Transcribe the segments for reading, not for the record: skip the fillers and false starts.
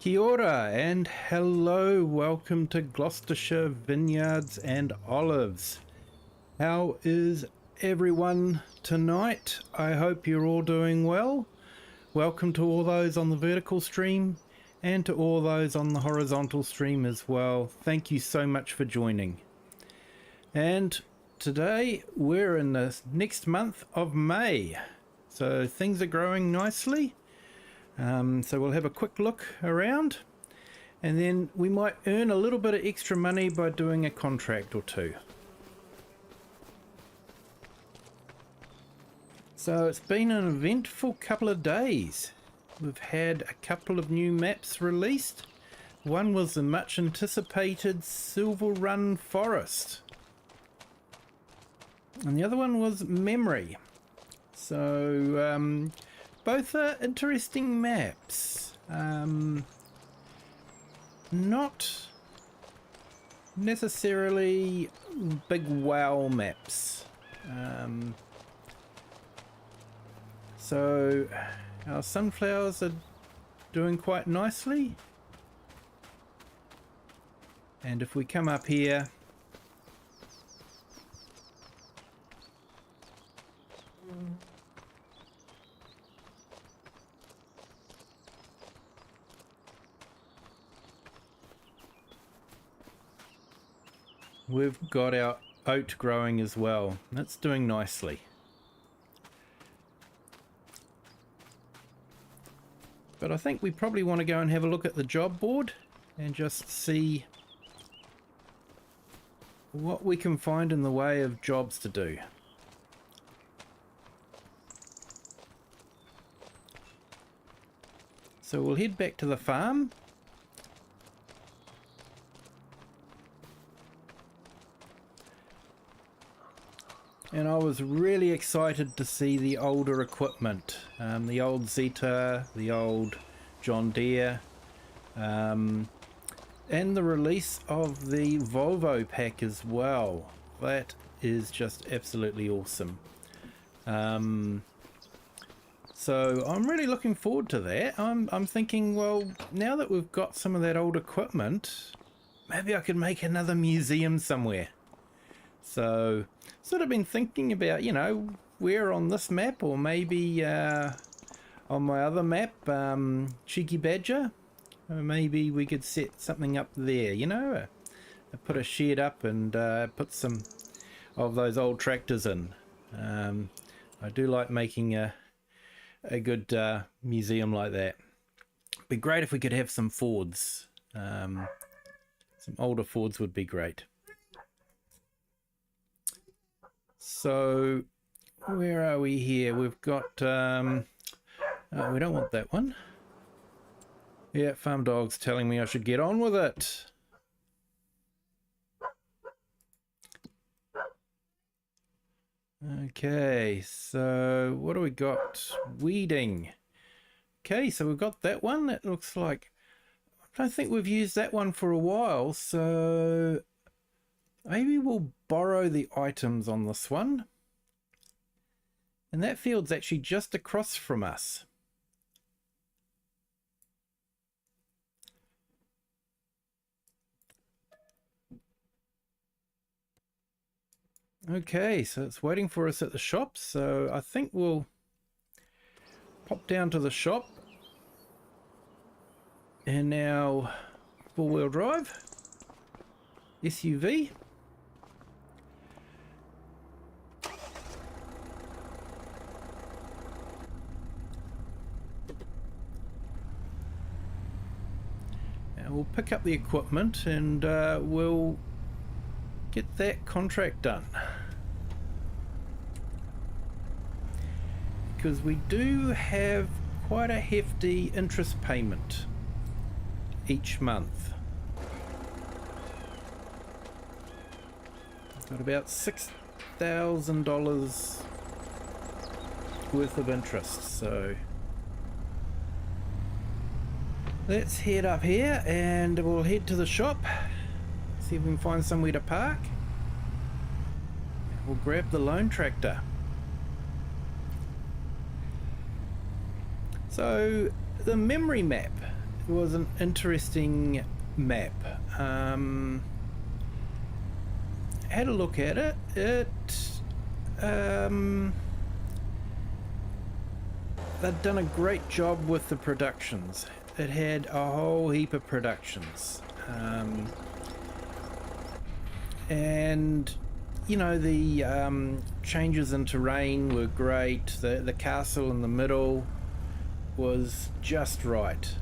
Kia ora and hello, welcome to Gloucestershire Vineyards and Olives. How is everyone tonight? I hope you're all doing well. Welcome to all those on the vertical stream and to all those on the horizontal stream as well. Thank you so much for joining. And today we're in the next month of May, so things are growing nicely. So we'll have a quick look around and then we might earn a little bit of extra money by doing a contract or two. So it's been an eventful couple of days. We've had a couple of new maps released. One was the much anticipated Silver Run Forest and the other one was Memory. So both are interesting maps. Not necessarily big wow maps. So our sunflowers are doing quite nicely. And if we come up here, we've got our oat growing as well. That's doing nicely. But I think we probably want to go and have a look at the job board and just see what we can find in the way of jobs to do. So we'll head back to the farm. And I was really excited to see the older equipment, the old Zeta, the old John Deere, and the release of the Volvo pack as well. That is just absolutely awesome. So I'm really looking forward to that. I'm thinking, well, now that we've got some of that old equipment, maybe I could make another museum somewhere. So sort of been thinking about, you know, where on this map or maybe on my other map, Cheeky Badger, maybe we could set something up there, you know, put a shed up and put some of those old tractors in. I do like making a good museum like that. Be great if we could have some Fords. Some older Fords would be great. So where are we here? We've got oh, we don't want that one. Yeah, farm dog's telling me I should get on with it. Okay, so what do we got? Weeding. Okay, so we've got that one. That looks like, I don't think we've used that one for a while, so maybe we'll borrow the items on this one. And that field's actually just across from us. Okay, so it's waiting for us at the shop, so I think we'll pop down to the shop in our four-wheel drive SUV. And we'll pick up the equipment and we'll get that contract done, because we do have quite a hefty interest payment each month. Got about $6,000 worth of interest, so let's head up here and we'll head to the shop, see if we can find somewhere to park. We'll grab the loan tractor. So the memory map was an interesting map. Had a look at it. They'd done a great job with the productions. It had a whole heap of productions. And you know, the changes in terrain were great. The castle in the middle was just right.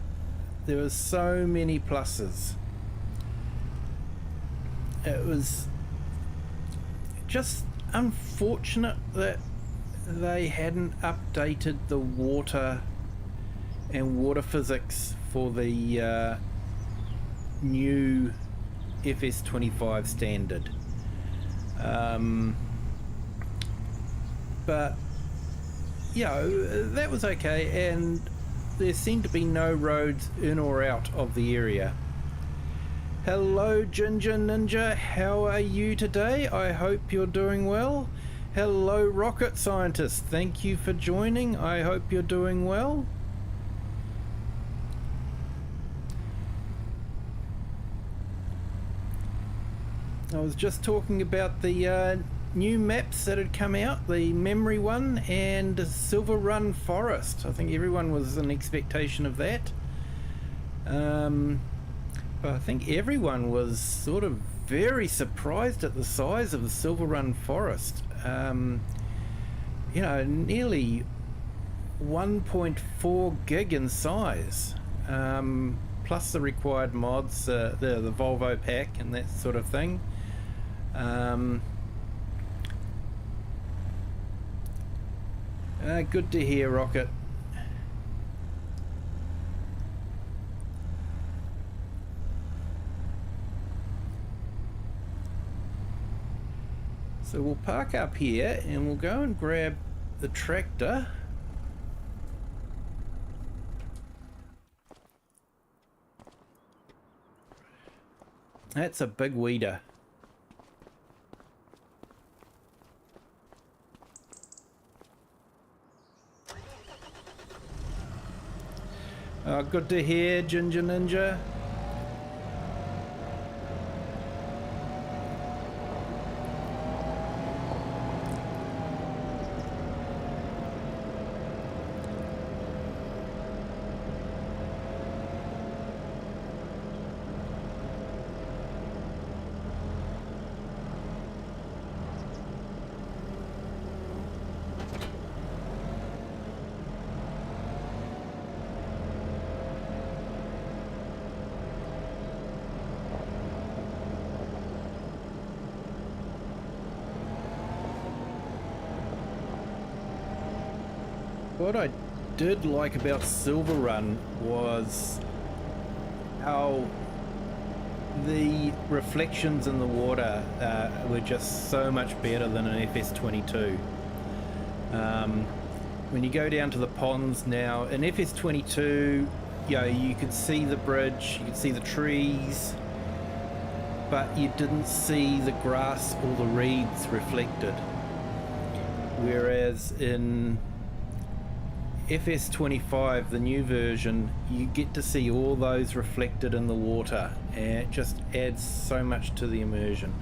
There were so many pluses. It was just unfortunate that they hadn't updated the water and water physics for the new FS25 standard. But you know, that was okay, and there seemed to be no roads in or out of the area. Hello Ginger Ninja, how are you today? I hope you're doing well. Hello Rocket Scientist, thank you for joining. I hope you're doing well. I was just talking about the new maps that had come out, the memory one and Silver Run Forest. I think everyone was in expectation of that. But I think everyone was sort of very surprised at the size of the Silver Run Forest. You know, nearly 1.4 gig in size, plus the required mods, the Volvo pack and that sort of thing. Good to hear, Rocket. So we'll park up here and we'll go and grab the tractor. That's a big weeder. Good to hear, Ginger Ninja. What I did like about Silver Run was how the reflections in the water were just so much better than an FS22. When you go down to the ponds now, in FS22, you know, you could see the bridge, you could see the trees, but you didn't see the grass or the reeds reflected. Whereas in FS25, the new version, you get to see all those reflected in the water, and it just adds so much to the immersion.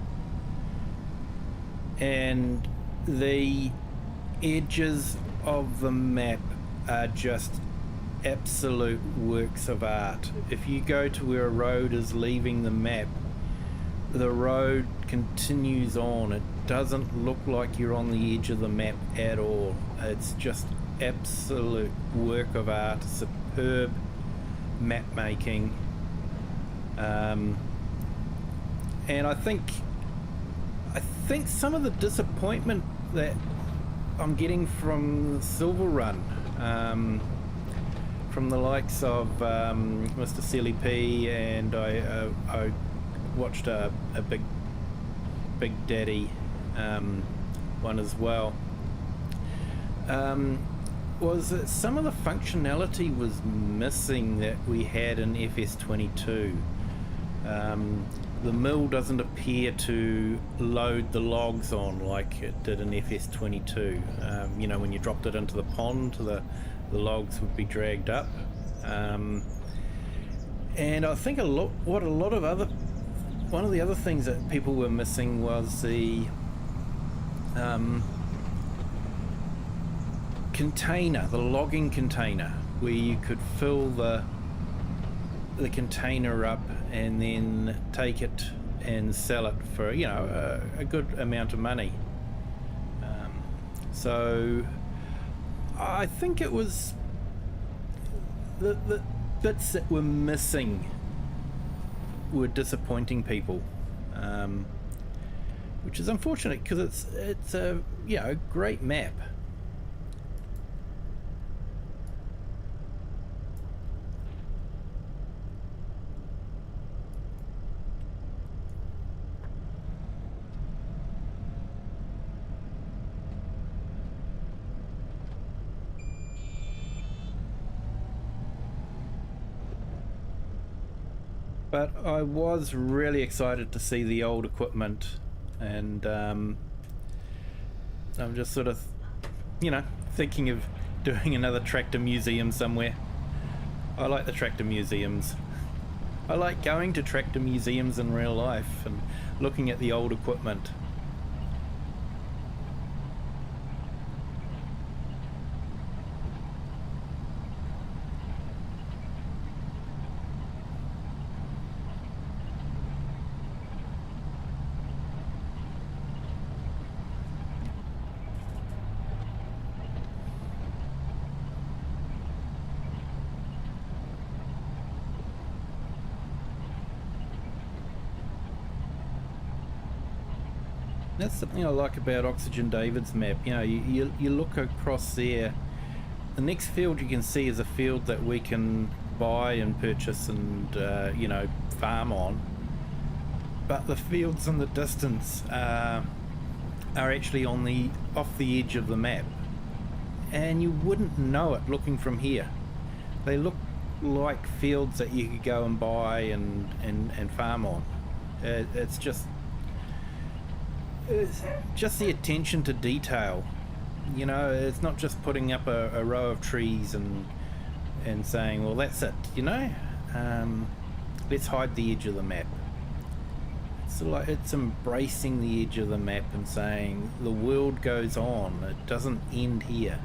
And the edges of the map are just absolute works of art. If you go to where a road is leaving the map, the road continues on. It doesn't look like you're on the edge of the map at all. It's just absolute work of art, superb map making, and I think some of the disappointment that I'm getting from Silver Run, from the likes of Mr. Silly P, and I watched a Big Daddy one as well, was that some of the functionality was missing that we had in FS22. The mill doesn't appear to load the logs on like it did in FS22. You know, when you dropped it into the pond, the logs would be dragged up. And I think one of the other things that people were missing was the container, the logging container, where you could fill the container up and then take it and sell it for, you know, a good amount of money. So I think it was the bits that were missing were disappointing people, which is unfortunate because it's a, you know, great map. But I was really excited to see the old equipment, and I'm just sort of, you know, thinking of doing another tractor museum somewhere. I like the tractor museums. I like going to tractor museums in real life and looking at the old equipment. That's something I like about Oxygendavid's map. You know, you look across there, the next field you can see is a field that we can buy and purchase and you know, farm on, but the fields in the distance are actually off the edge of the map, and you wouldn't know it looking from here. They look like fields that you could go and buy and farm on. It's just the attention to detail. You know, it's not just putting up a row of trees and saying, well, that's it, you know. Let's hide the edge of the map. It's like it's embracing the edge of the map and saying the world goes on, it doesn't end here.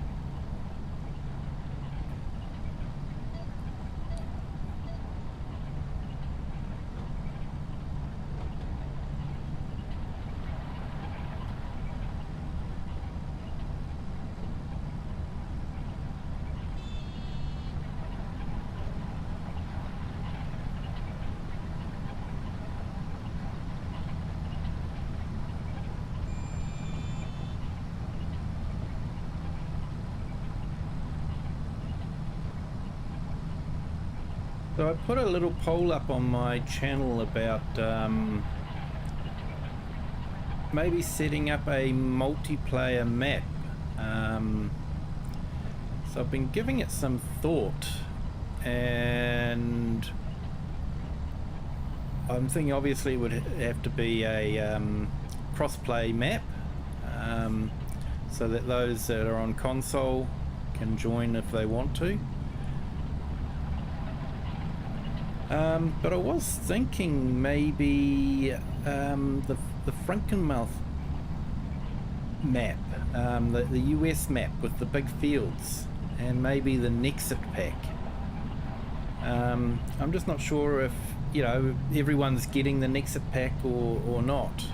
So I put a little poll up on my channel about maybe setting up a multiplayer map. So I've been giving it some thought, and I'm thinking obviously it would have to be a cross-play map, so that those that are on console can join if they want to. But I was thinking maybe the Frankenmouth map, the US map with the big fields, and maybe the Nexit pack. I'm just not sure if, you know, everyone's getting the Nexit pack or not.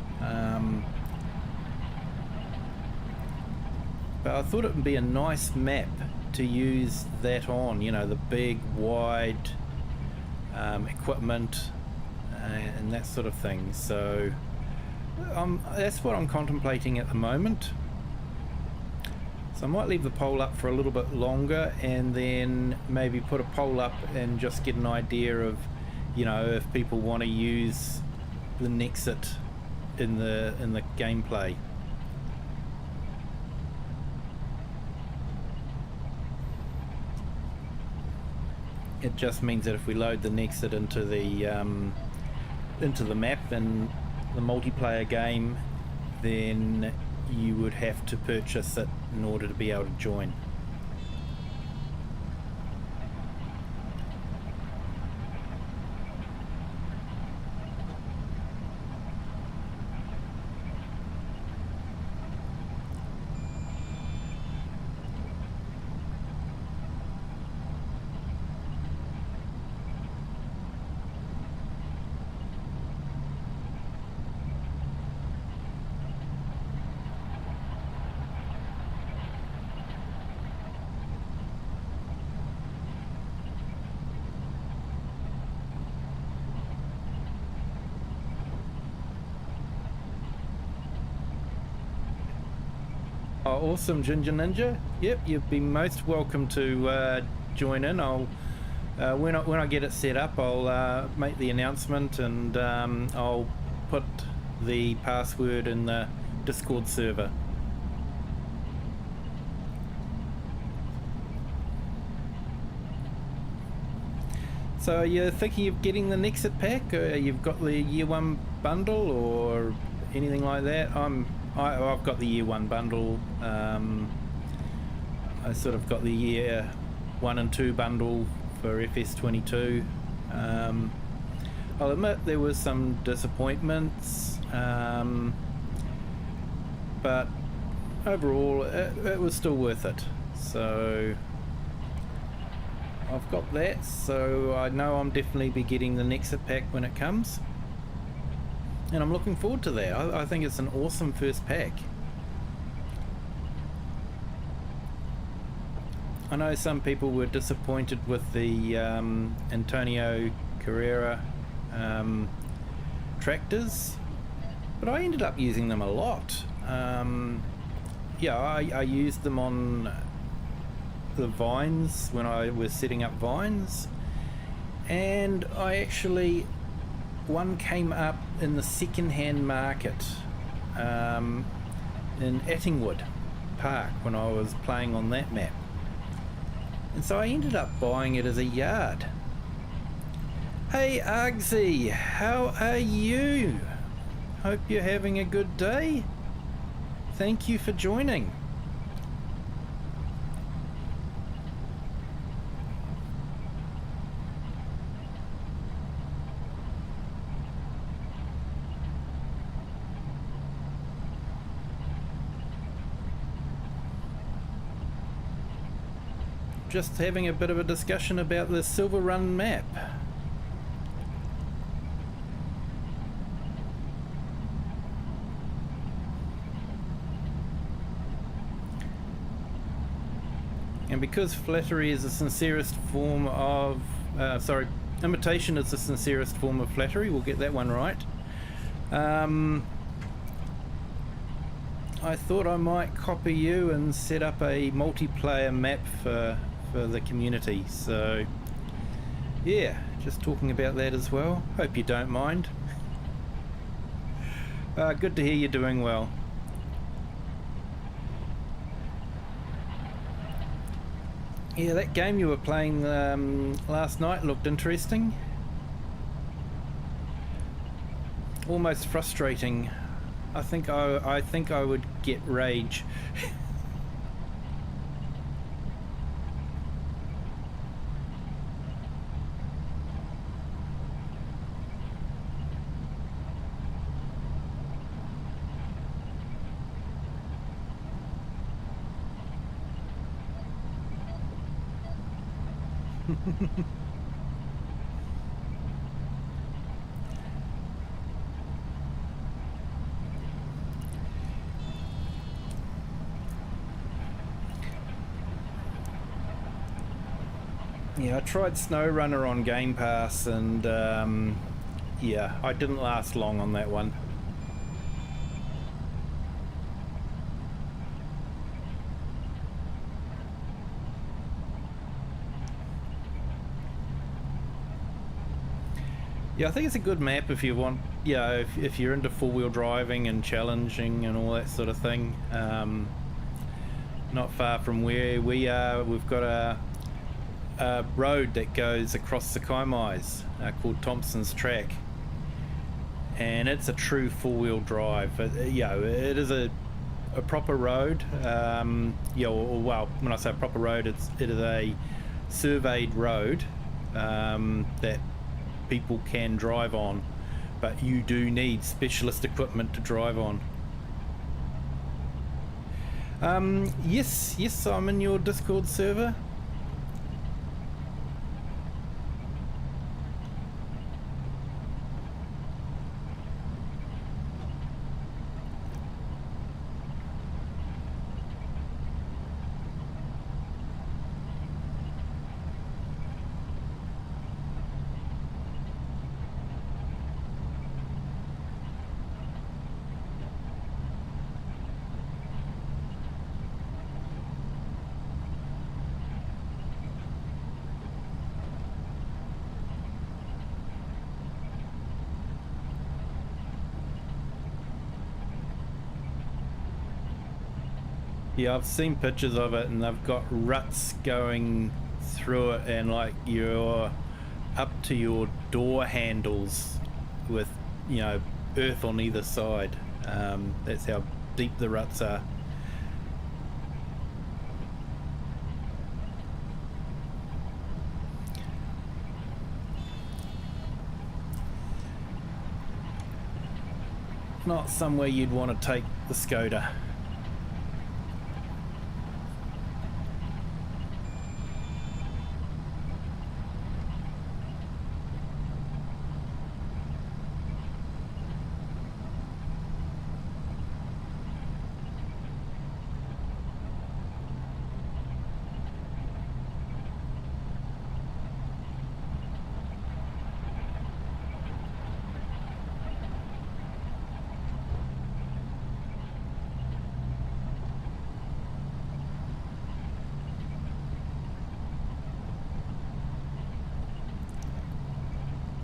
But I thought it would be a nice map to use that on, you know, the big, wide equipment and that sort of thing. So that's what I'm contemplating at the moment. So I might leave the poll up for a little bit longer, and then maybe put a poll up and just get an idea of, you know, if people want to use the Nexit in the gameplay. It just means that if we load the Nexit into the map in the multiplayer game, then you would have to purchase it in order to be able to join. Oh, awesome, Ginger Ninja. Yep, you'd be most welcome to join in. I'll when I get it set up, I'll make the announcement, and I'll put the password in the Discord server. So you're thinking of getting the Nexit pack? You've got the year 1 bundle or anything like that? I've got the year 1 bundle. I sort of got the year 1 and 2 bundle for FS22. I'll admit there was some disappointments, but overall it was still worth it. So I've got that, so I know I'm definitely be getting the Nexit pack when it comes, and I'm looking forward to that. I think it's an awesome first pack. I know some people were disappointed with the Antonio Carrera tractors, but I ended up using them a lot. Yeah, I used them on the vines when I was setting up vines, and I actually, one came up in the second-hand market in Attingwood Park when I was playing on that map, and so I ended up buying it as a yard. Hey Argsy, how are you? Hope you're having a good day. Thank you for joining. Just having a bit of a discussion about the Silver Run map. And because flattery is the sincerest form of, imitation is the sincerest form of flattery, we'll get that one right. I thought I might copy you and set up a multiplayer map for the community. So yeah, just talking about that as well. Hope you don't mind. Good to hear you're doing well. Yeah, that game you were playing last night looked interesting. Almost frustrating. I think I would get rage. Yeah, I tried SnowRunner on Game Pass, and yeah, I didn't last long on that one. Yeah, I think it's a good map if you want, yeah, if you're into four-wheel driving and challenging and all that sort of thing. Not far from where we are, we've got a road that goes across the Kaimais called Thompson's Track, and it's a true four-wheel drive. Yeah, it is a proper road. Yeah, well, when I say proper road, it is a surveyed road that people can drive on, but you do need specialist equipment to drive on. Yes, I'm in your Discord server. Yeah, I've seen pictures of it, and they've got ruts going through it, and like you're up to your door handles with, you know, earth on either side. That's how deep the ruts are. Not somewhere you'd want to take the Skoda.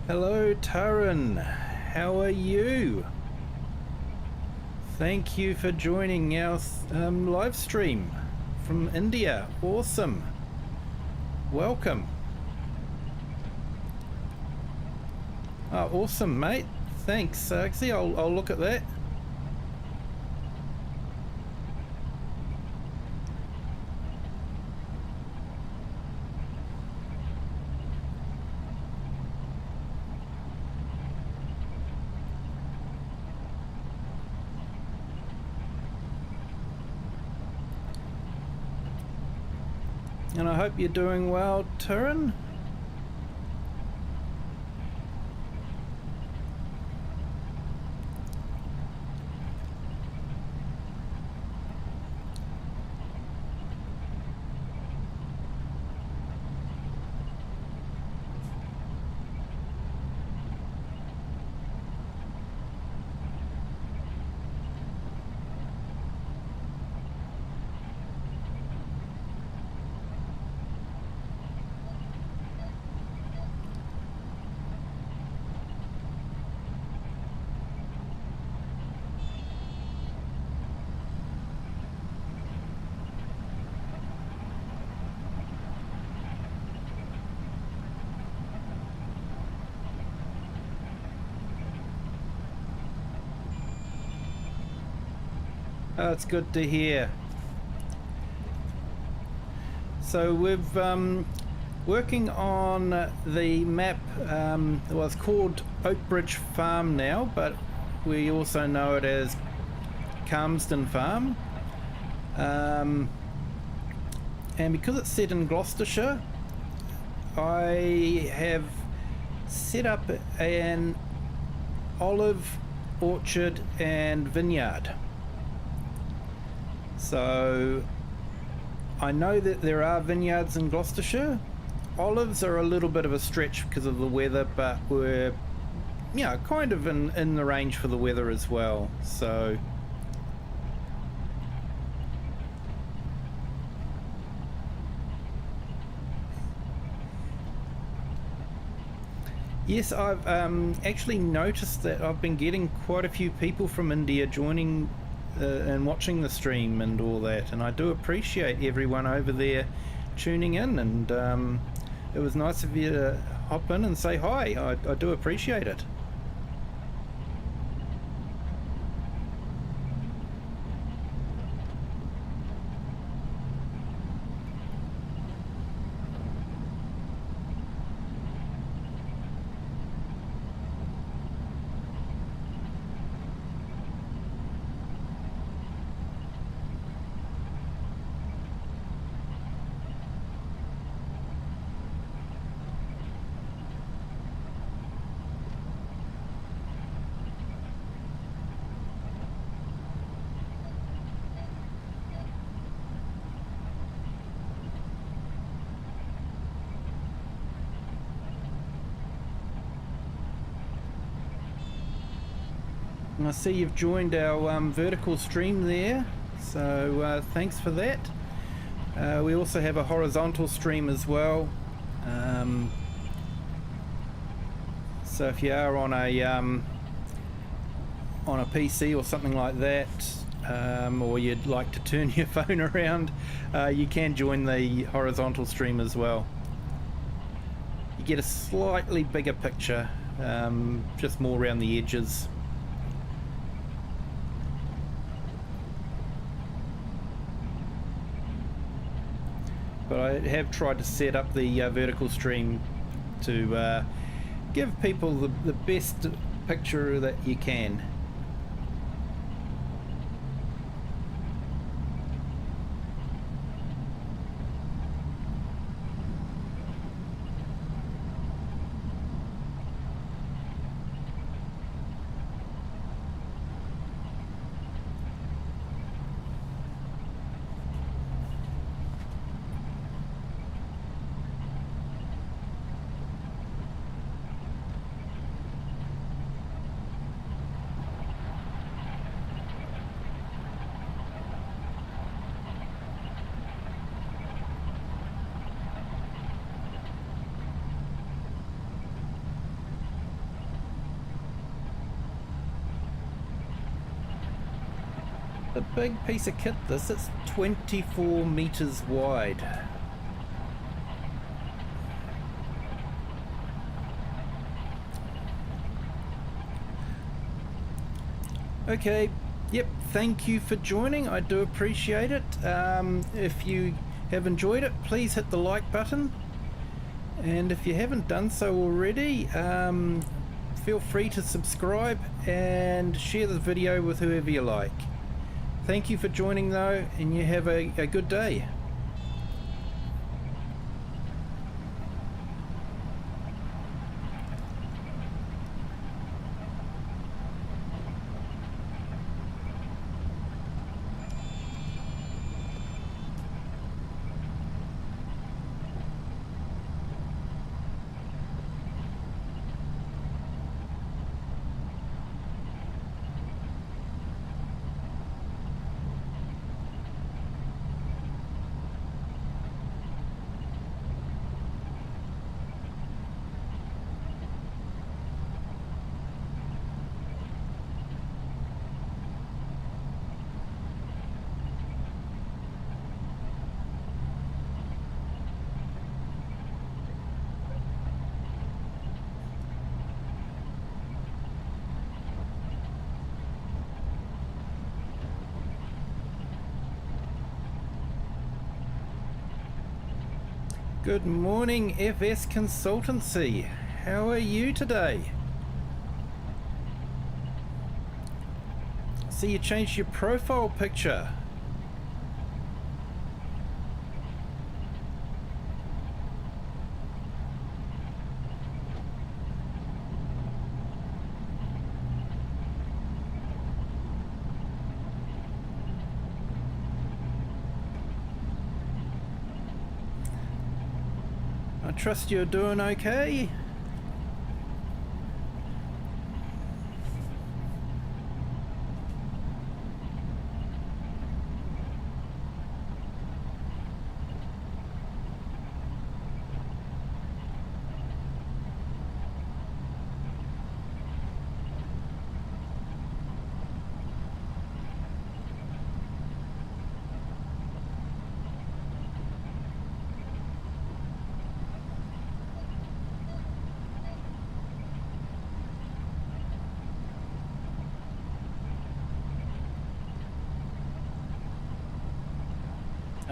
Hello Taran, how are you? Thank you for joining our live stream from India. Awesome. Welcome. Oh, awesome, mate. Thanks. Actually, I'll look at that. And I hope you're doing well, Turin. Oh, it's good to hear. So we've working on the map. Well, it's called Oakbridge Farm now, but we also know it as Calmsden Farm. And because it's set in Gloucestershire, I have set up an olive orchard and vineyard. So I know that there are vineyards in Gloucestershire. Olives are a little bit of a stretch because of the weather, but we're, you know, kind of in the range for the weather as well. So yes, I've actually noticed that I've been getting quite a few people from India joining and watching the stream and all that, and I do appreciate everyone over there tuning in, and it was nice of you to hop in and say hi. I do appreciate it. And I see you've joined our vertical stream there, so thanks for that. We also have a horizontal stream as well. So if you are on a PC or something like that, or you'd like to turn your phone around, you can join the horizontal stream as well. You get a slightly bigger picture, just more around the edges. But I have tried to set up the vertical stream to give people the best picture that you can. A big piece of kit this, it's 24 meters wide. Okay, yep, thank you for joining, I do appreciate it. If you have enjoyed it, please hit the like button, and if you haven't done so already, feel free to subscribe and share the video with whoever you like. Thank you for joining though, and you have a good day. Good morning, FS Consultancy. How are you today? See, you changed your profile picture. I trust you're doing okay.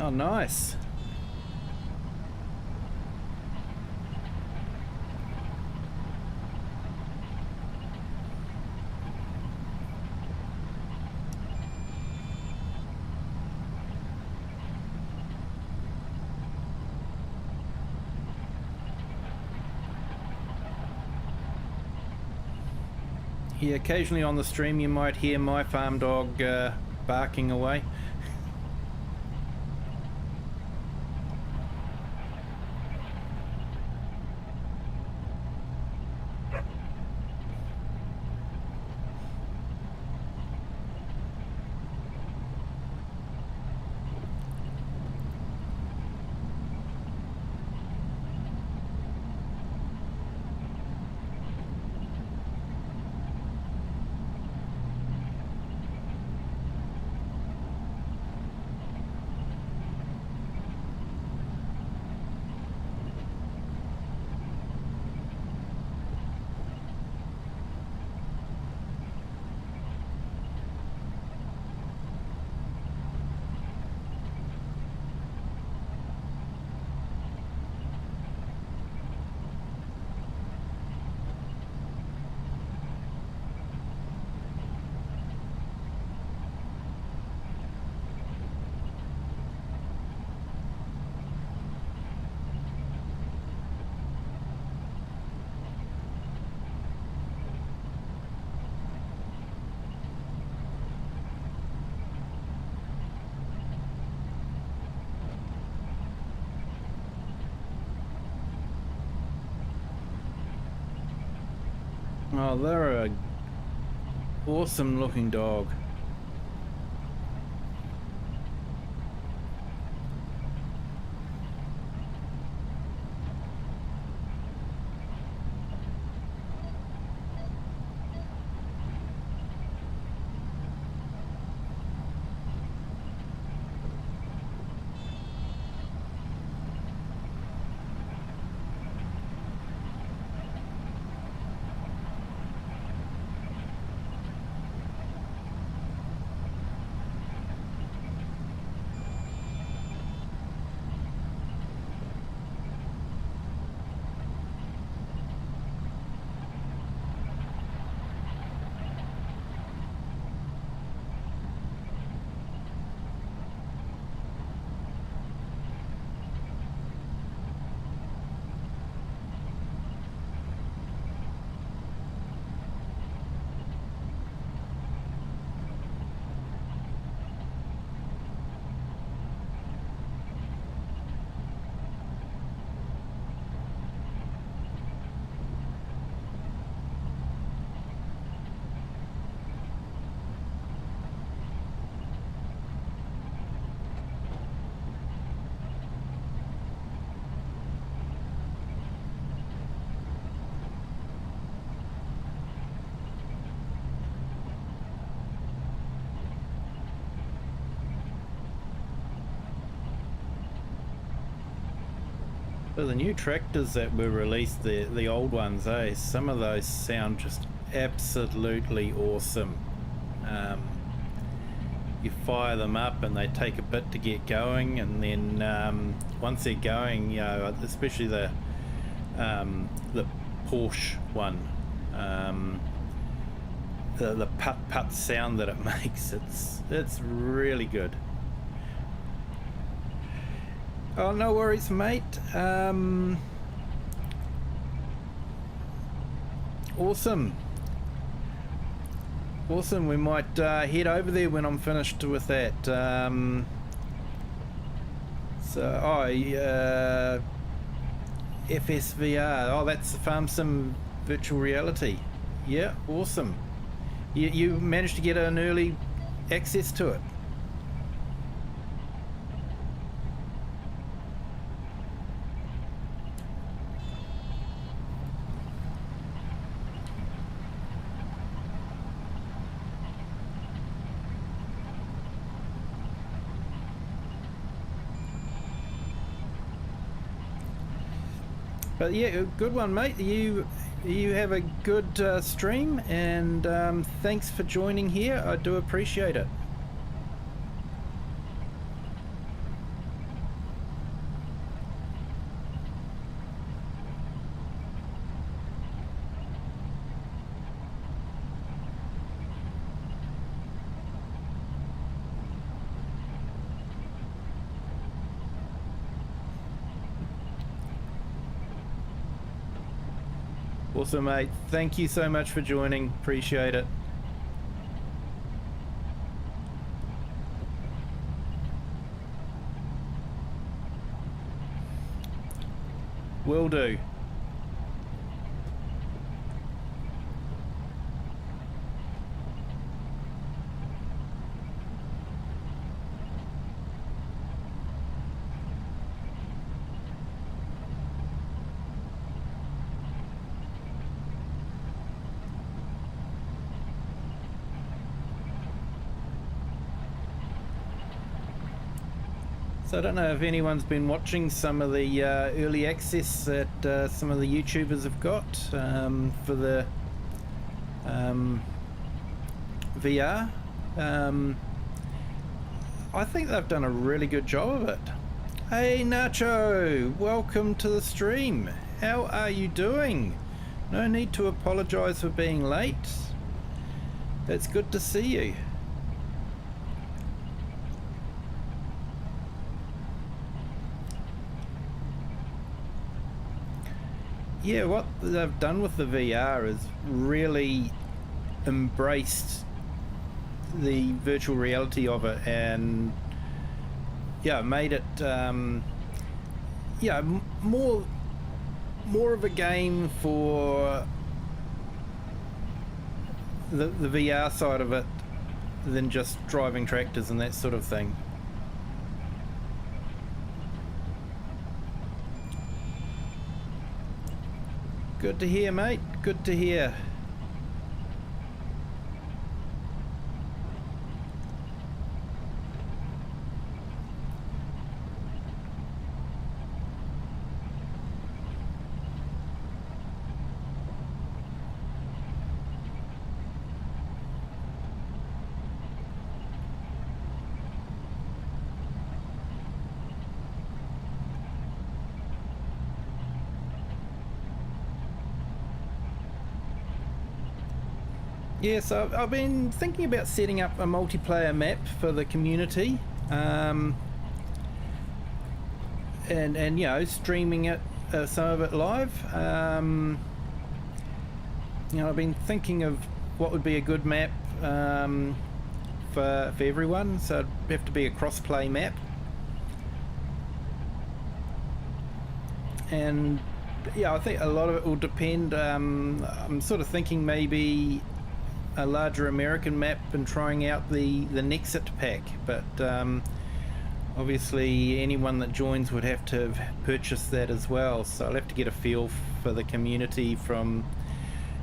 Oh, nice. Yeah, occasionally on the stream you might hear my farm dog barking away. Oh, they're a awesome looking dog. So the new tractors that were released, the old ones, some of those sound just absolutely awesome. You fire them up and they take a bit to get going, and then once they're going, you know, especially the Porsche one, the putt sound that it makes, it's really good. Oh, no worries, mate. Awesome. Awesome. We might head over there when I'm finished with that. FSVR. Oh, that's the Farm Sim virtual reality. Yeah, awesome. You managed to get an early access to it. But yeah, good one, mate. You have a good stream, and thanks for joining here. I do appreciate it. Awesome, mate. Thank you so much for joining. Appreciate it. Will do. So I don't know if anyone's been watching some of the early access that some of the YouTubers have got for the VR. I think they've done a really good job of it. Hey Nacho, welcome to the stream. How are you doing? No need to apologise for being late. It's good to see you. Yeah, what they've done with the VR is really embraced the virtual reality of it, and yeah, made it more of a game for the VR side of it than just driving tractors and that sort of thing. Good to hear, mate. Good to hear. Yes, I've been thinking about setting up a multiplayer map for the community, and you know, streaming it, some of it live. You know, I've been thinking of what would be a good map for everyone. So it'd have to be a cross-play map, and yeah, I think a lot of it will depend. I'm sort of thinking maybe a larger American map and trying out the Nexit pack, but obviously anyone that joins would have to purchase that as well, so I'll have to get a feel for the community from,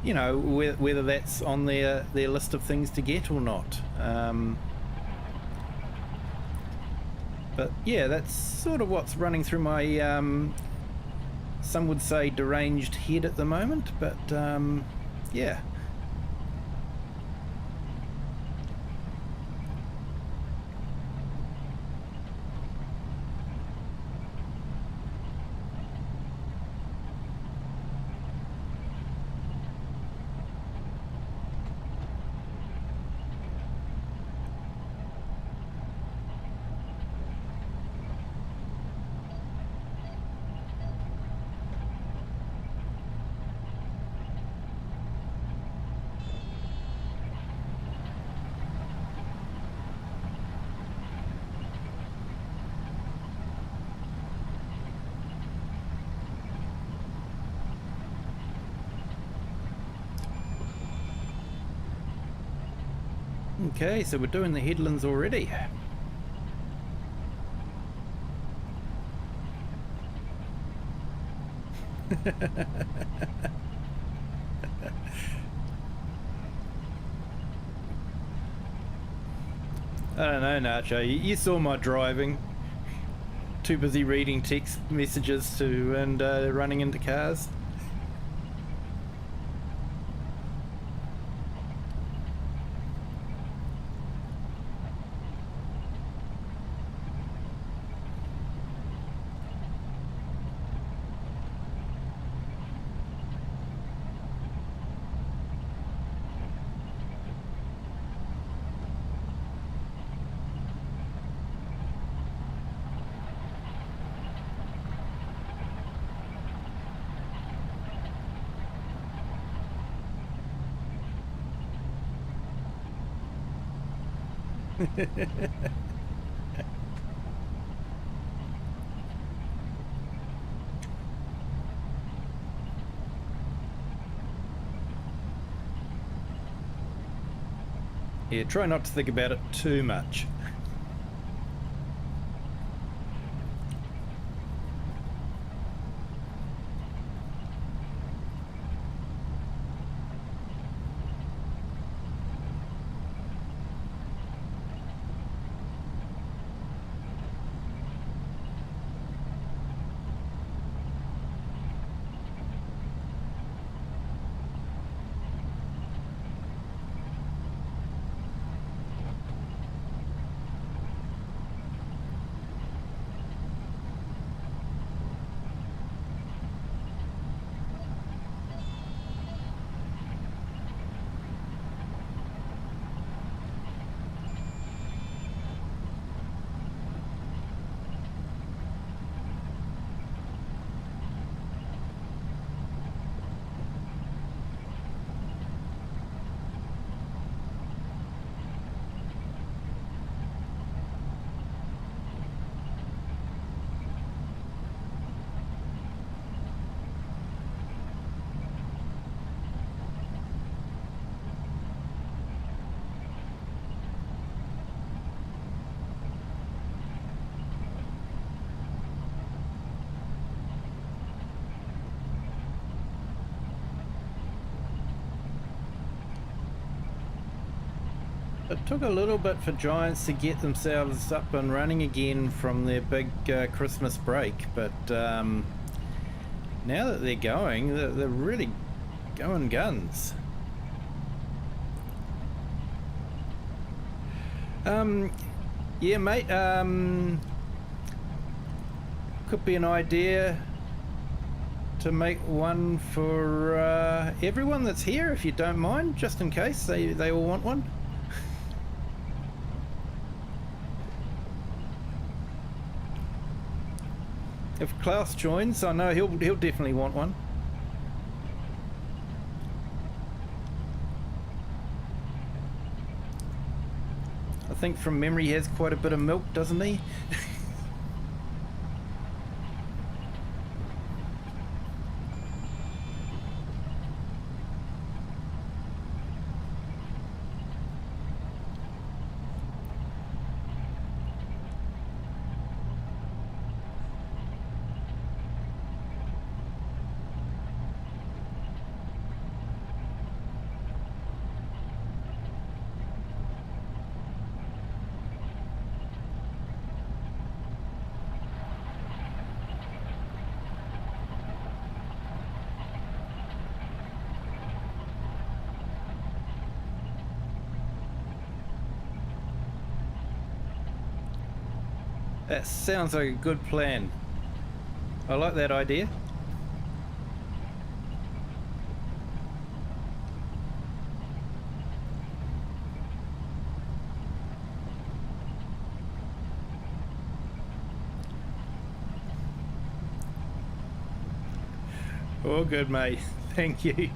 you know, whether that's on their list of things to get or not. But yeah, that's sort of what's running through my some would say deranged head at the moment, but yeah. Okay, so we're doing the headlands already. I don't know, Nacho. You saw my driving. Too busy reading text messages and running into cars. Yeah, try not to think about it too much. It took a little bit for Giants to get themselves up and running again from their big Christmas break, but now that they're going, they're really going guns. Yeah, mate, could be an idea to make one for everyone that's here, if you don't mind, just in case they all want one. If Klaus joins, I know he'll definitely want one. I think from memory he has quite a bit of milk, doesn't he? That sounds like a good plan. I like that idea. All good, mate. Thank you.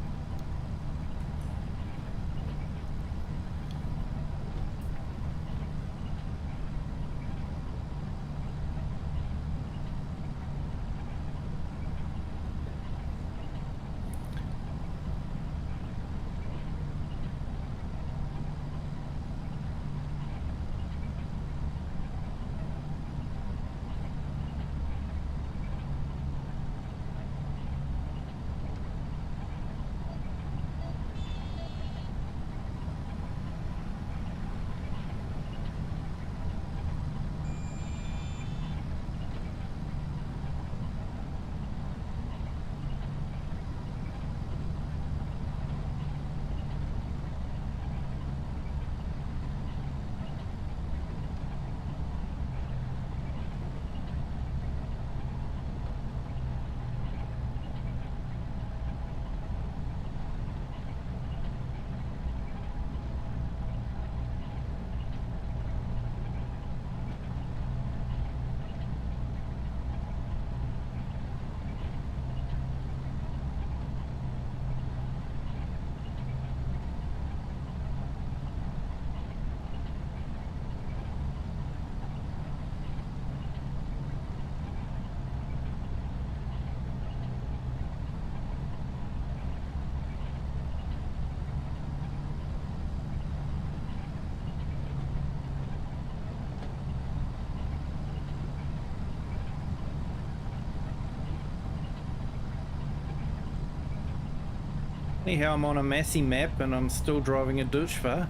Anyhow, I'm on a Massey map and I'm still driving a Dutchva.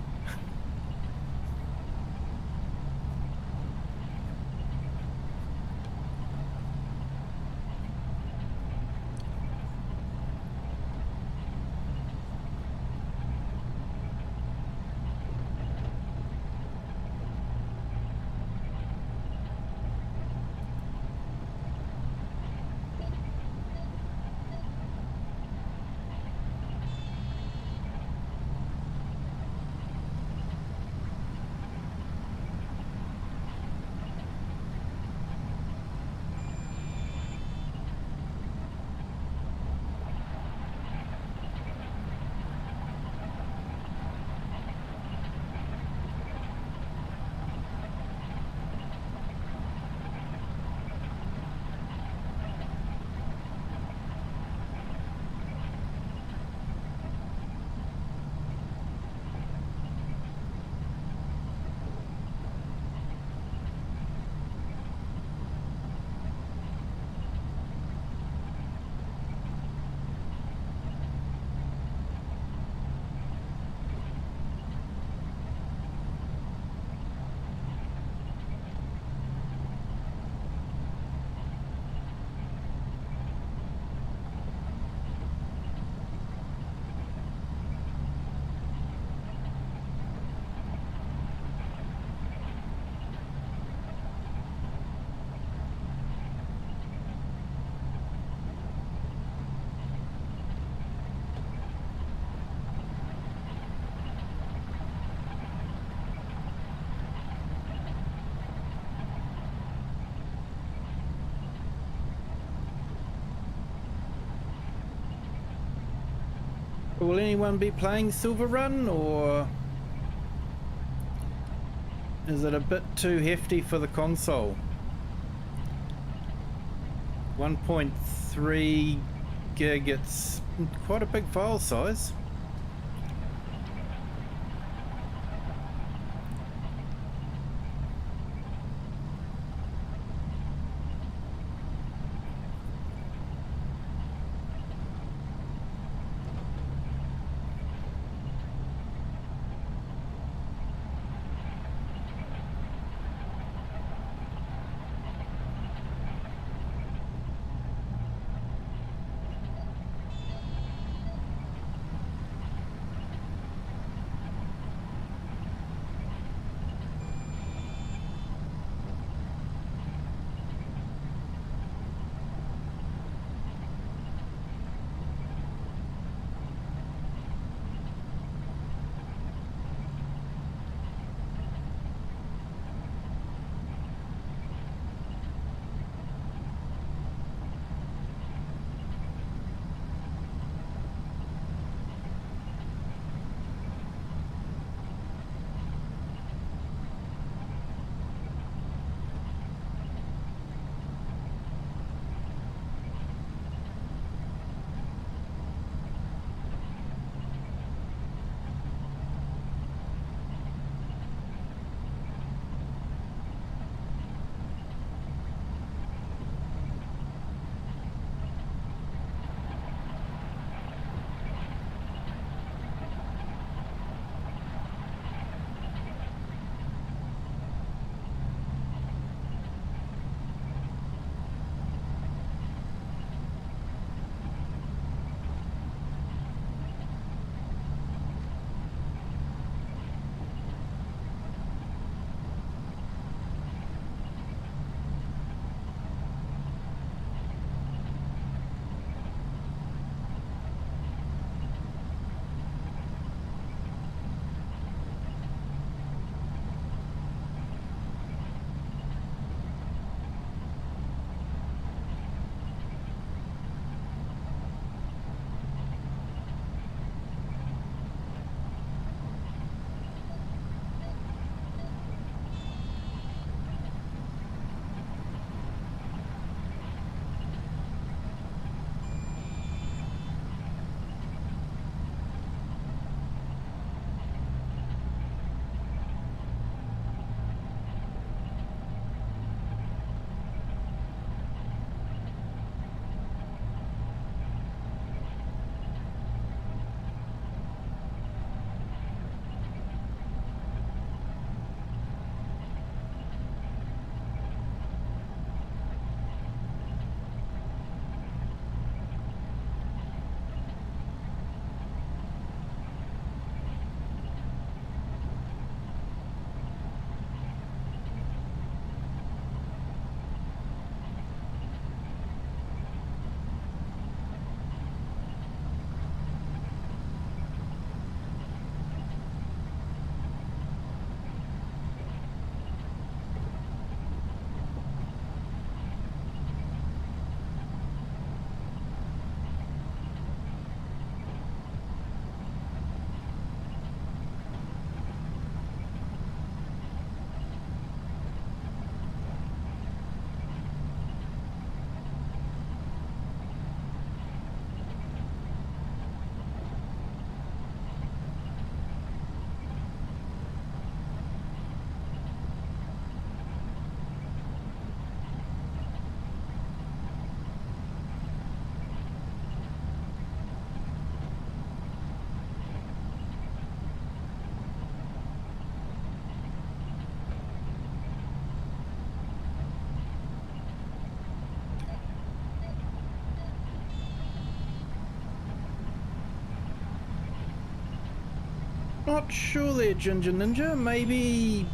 will anyone be playing Silver Run, or is it a bit too hefty for the console? 1.3 gig, it's quite a big file size. Not sure there, Ginger Ninja. Maybe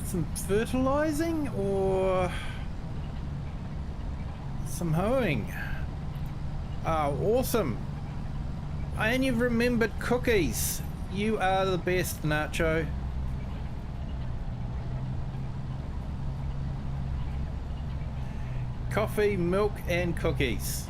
some fertilizing or some hoeing. Oh, awesome. And you've remembered cookies. You are the best, Nacho. Coffee, milk, and cookies.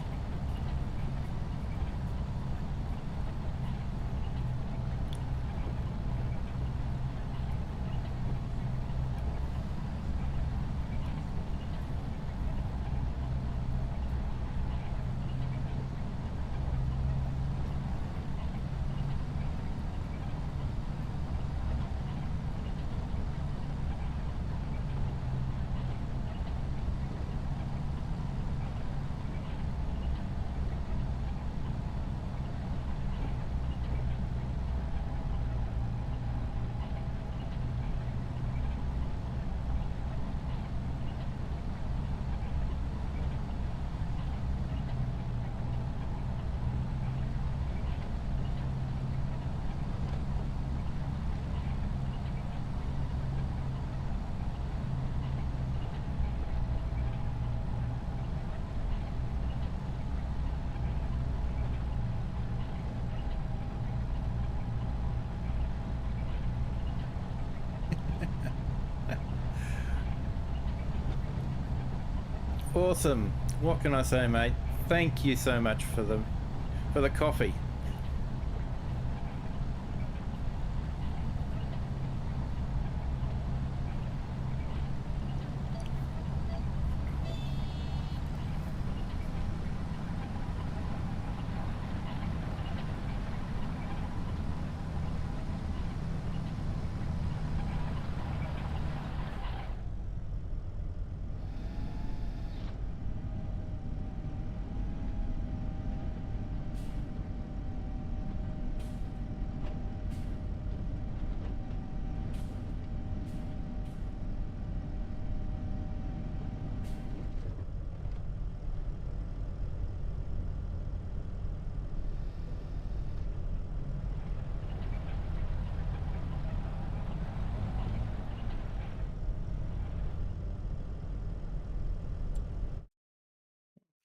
Awesome. What can I say, mate? Thank you so much for the coffee.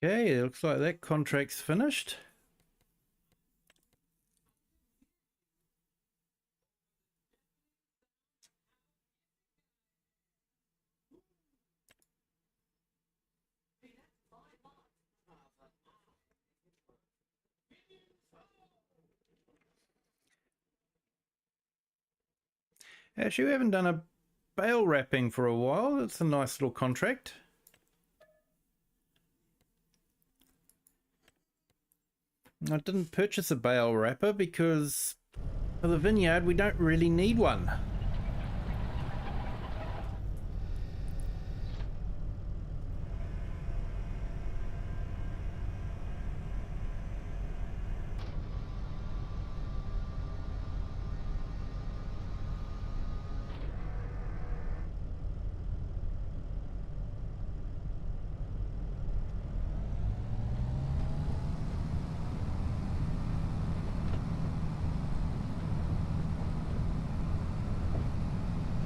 Okay, it looks like that contract's finished. Actually, we haven't done a bale wrapping for a while. That's a nice little contract. I didn't purchase a bale wrapper because for the vineyard we don't really need one.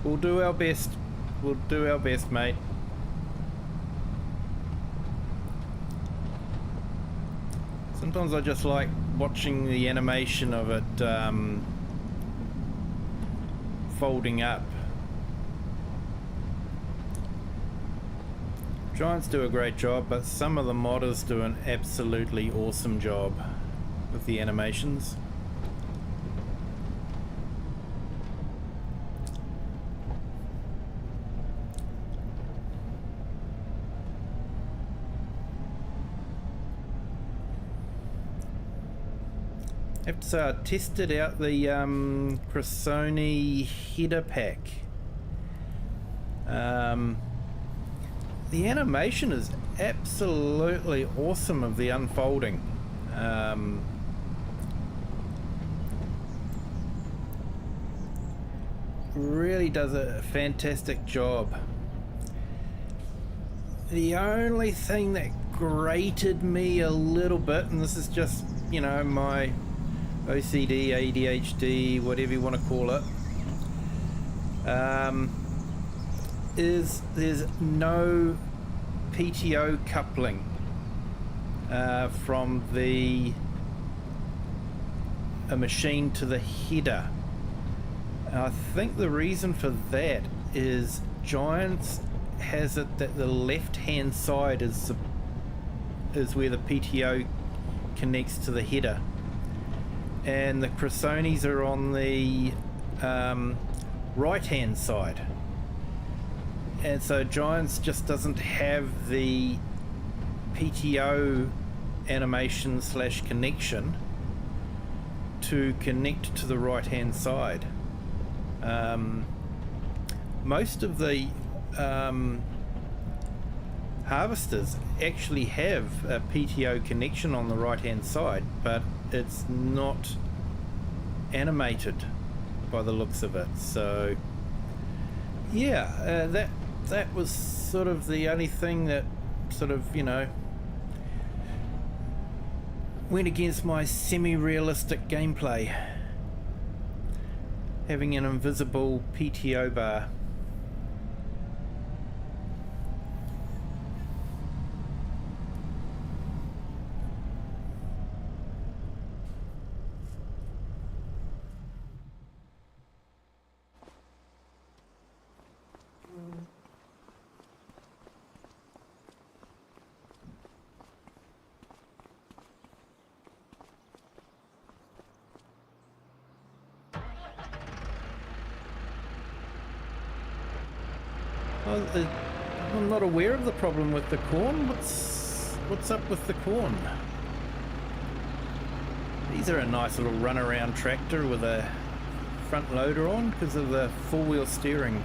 We'll do our best. We'll do our best, mate. Sometimes I just like watching the animation of it folding up. Giants do a great job, but some of the modders do an absolutely awesome job with the animations. I have to say I tested out the Cressoni header pack. The animation is absolutely awesome of the unfolding. Really does a fantastic job. The only thing that grated me a little bit, and this is just, you know, my OCD, ADHD, whatever you want to call it, is there's no PTO coupling from a machine to the header. And I think the reason for that is Giants has it that the left hand side is where the PTO connects to the header, and the Cressonis are on the right hand side, and so Giants just doesn't have the PTO animation slash connection to connect to the right hand side. Most of the harvesters actually have a PTO connection on the right hand side, but it's not animated by the looks of it. So yeah, that was sort of the only thing that sort of, you know, went against my semi-realistic gameplay, having an invisible PTO bar. I'm not aware of the problem with the corn. What's up with the corn? These are a nice little runaround tractor with a front loader on because of the four-wheel steering.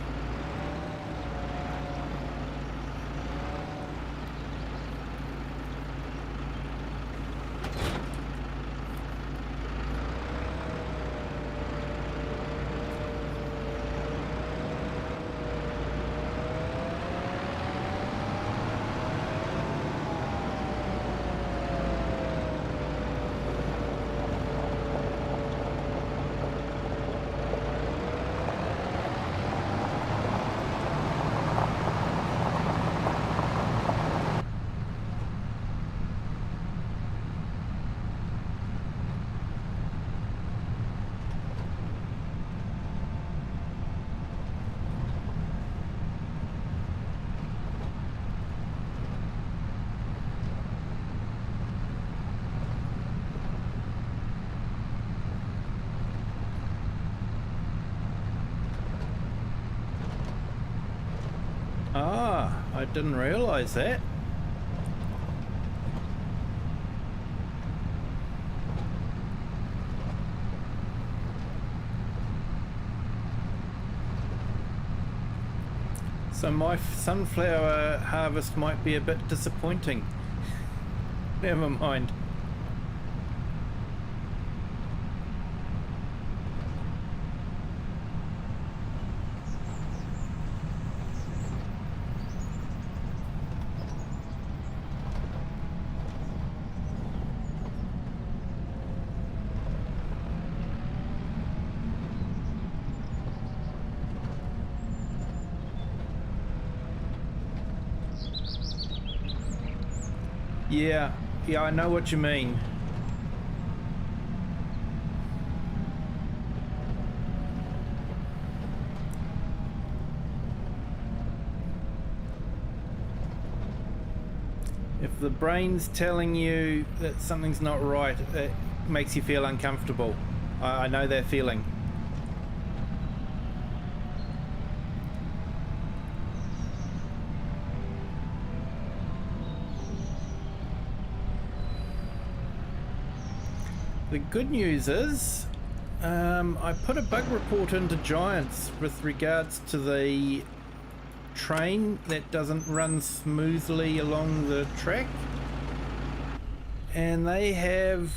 Ah, I didn't realise that. So my sunflower harvest might be a bit disappointing. Never mind. Yeah, I know what you mean. If the brain's telling you that something's not right, it makes you feel uncomfortable. I know that feeling. The good news is, I put a bug report into Giants with regards to the train that doesn't run smoothly along the track, and they have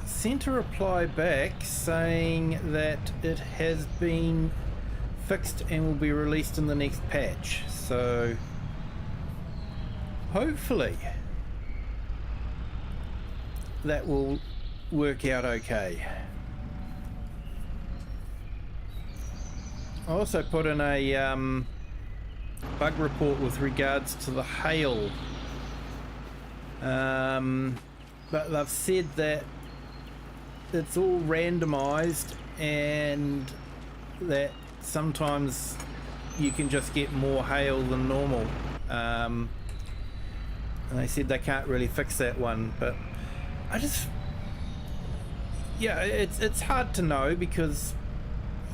sent a reply back saying that it has been fixed and will be released in the next patch. So hopefully that will work out okay. I also put in a bug report with regards to the hail, but they've said that it's all randomized and that sometimes you can just get more hail than normal, and they said they can't really fix that one, but it's hard to know because,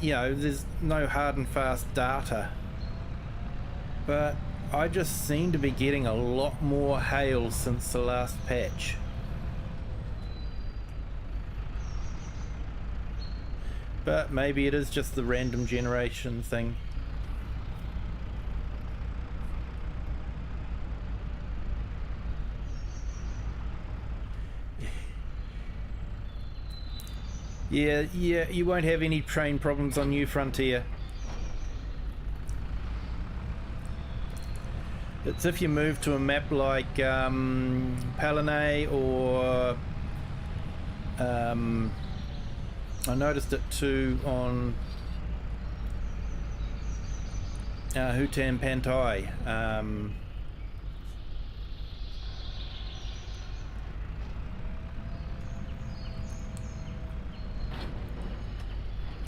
you know, there's no hard and fast data, but I just seem to be getting a lot more hail since the last patch. But maybe it is just the random generation thing. Yeah, you won't have any train problems on New Frontier. It's if you move to a map like Palanay or I noticed it too on Hutan Pantai.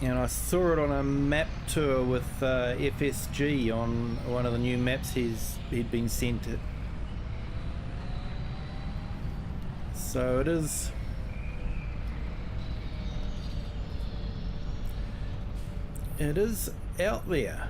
And I saw it on a map tour with FSG on one of the new maps he'd been sent it. So it is out there.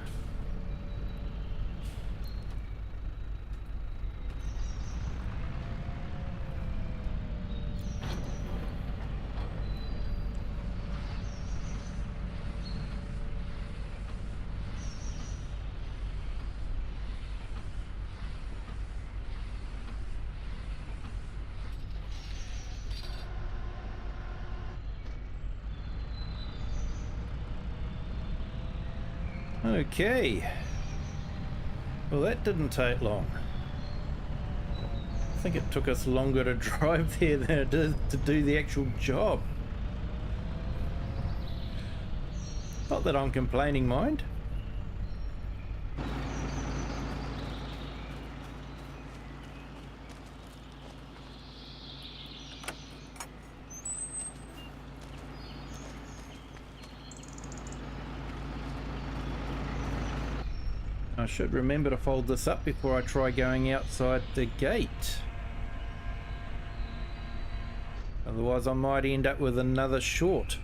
Okay. Well, that didn't take long. I think it took us longer to drive there than it did to do the actual job. Not that I'm complaining, mind. I should remember to fold this up before I try going outside the gate. Otherwise I might end up with another short.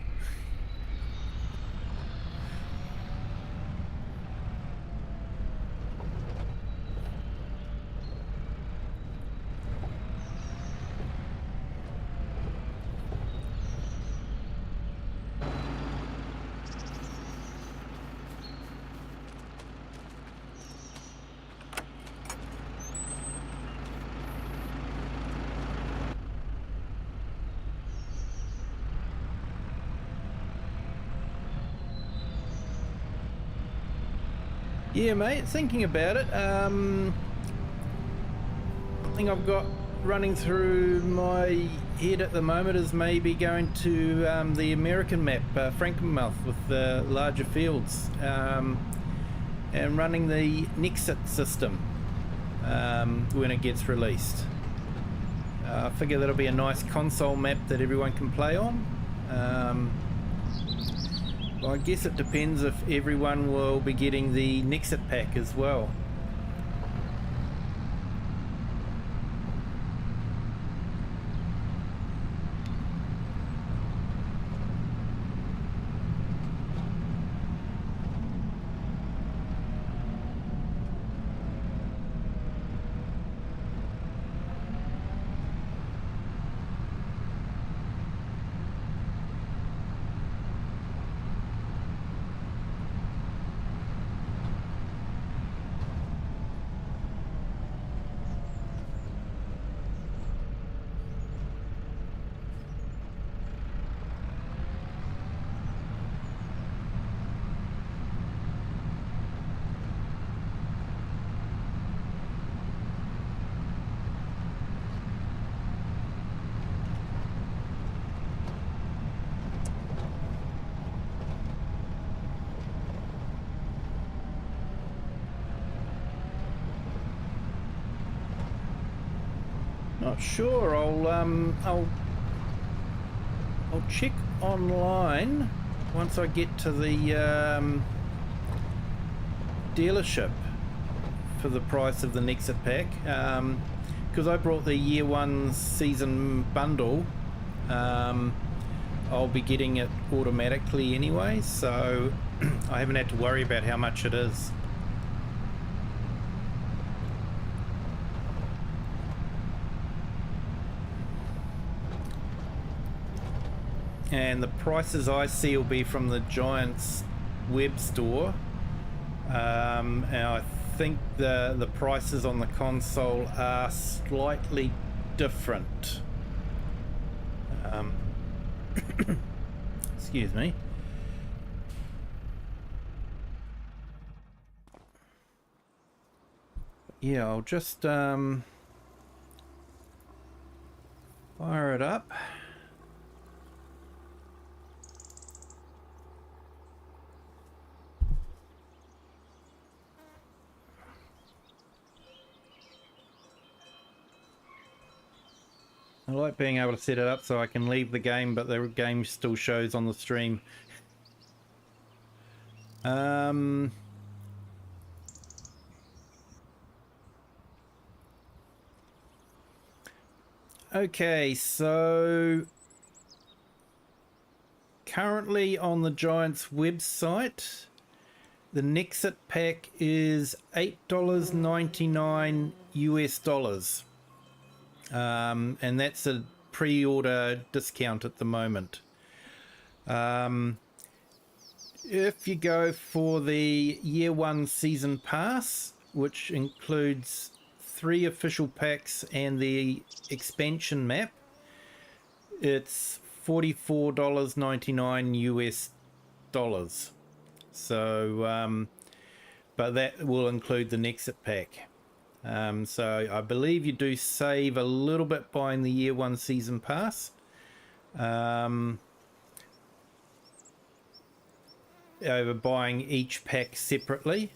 Yeah, mate, thinking about it, thing I've got running through my head at the moment is maybe going to the American map, Frankenmouth, with the larger fields, and running the Nexit system when it gets released. I figure that'll be a nice console map that everyone can play on. Well, I guess it depends if everyone will be getting the Nexit pack as well. Not sure. I'll check online once I get to the dealership for the price of the Nexit pack, because I brought the year one season bundle. I'll be getting it automatically anyway, so I haven't had to worry about how much it is. And the prices I see will be from the Giants web store, and I think the prices on the console are slightly different. Excuse me. Yeah, I'll just fire it up. I like being able to set it up so I can leave the game, but the game still shows on the stream. Okay, so currently on the Giants website, the Nexit pack is $8.99 US. And that's a pre-order discount at the moment. If you go for the year one season pass, which includes 3 official packs and the expansion map, it's $44.99 US. So but that will include the Nexit pack. So I believe you do save a little bit buying the year 1 season pass. Over buying each pack separately.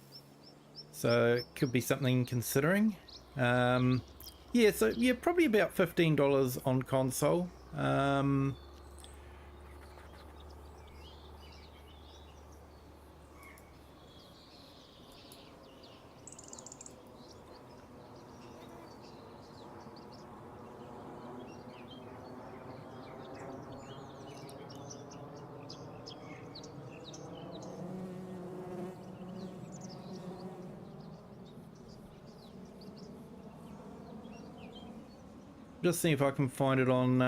So it could be something considering. Yeah, so yeah, probably about $15 on console. Just see if I can find it on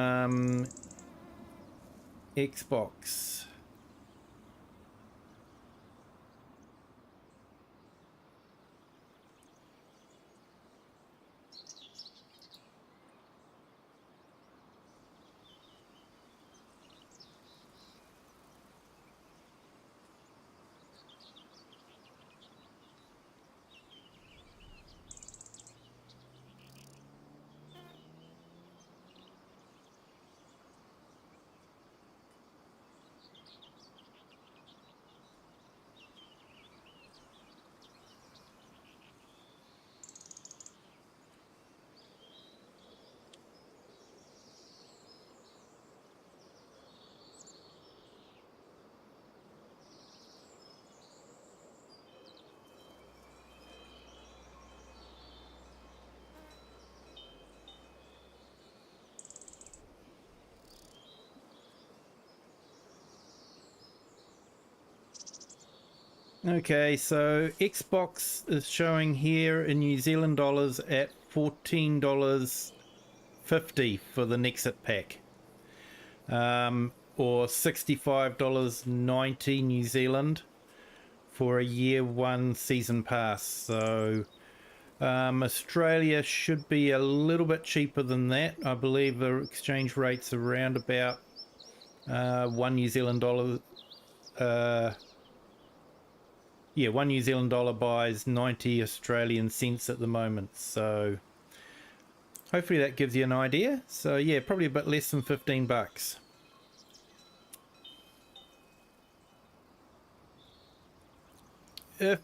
Xbox. Okay, so Xbox is showing here in New Zealand dollars at $14.50 for the Nexit pack, or $65.90 New Zealand for a year 1 season pass. So Australia should be a little bit cheaper than that. I believe the exchange rate's around about $1 New Zealand dollar. Yeah, $1 New Zealand dollar buys 90 Australian cents at the moment. So hopefully that gives you an idea. So yeah, probably a bit less than 15 bucks. If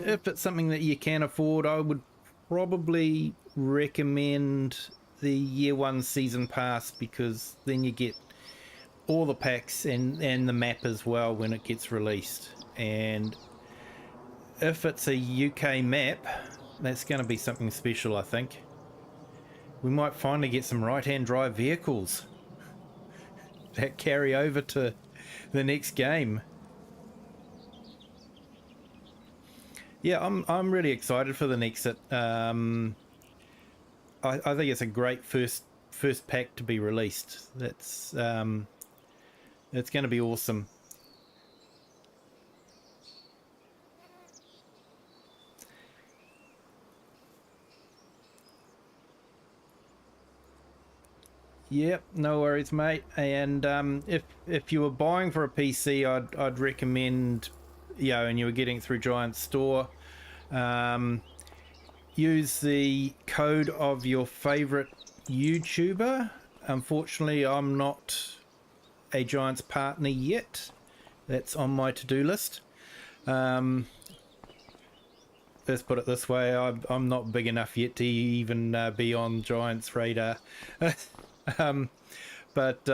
it's something that you can afford, I would probably recommend the year 1 season pass, because then you get all the packs and the map as well when it gets released. And if it's a UK map, that's going to be something special, I think. We might finally get some right-hand drive vehicles that carry over to the next game. Yeah, I'm really excited for the Nexit. I think it's a great first pack to be released. That's it's going to be awesome. Yep, no worries, mate. And if you were buying for a PC, I'd recommend, and you were getting it through Giant Store, use the code of your favorite YouTuber. Unfortunately, I'm not a Giants partner yet. That's on my to-do list. Let's put it this way: I'm not big enough yet to even be on Giants' radar. But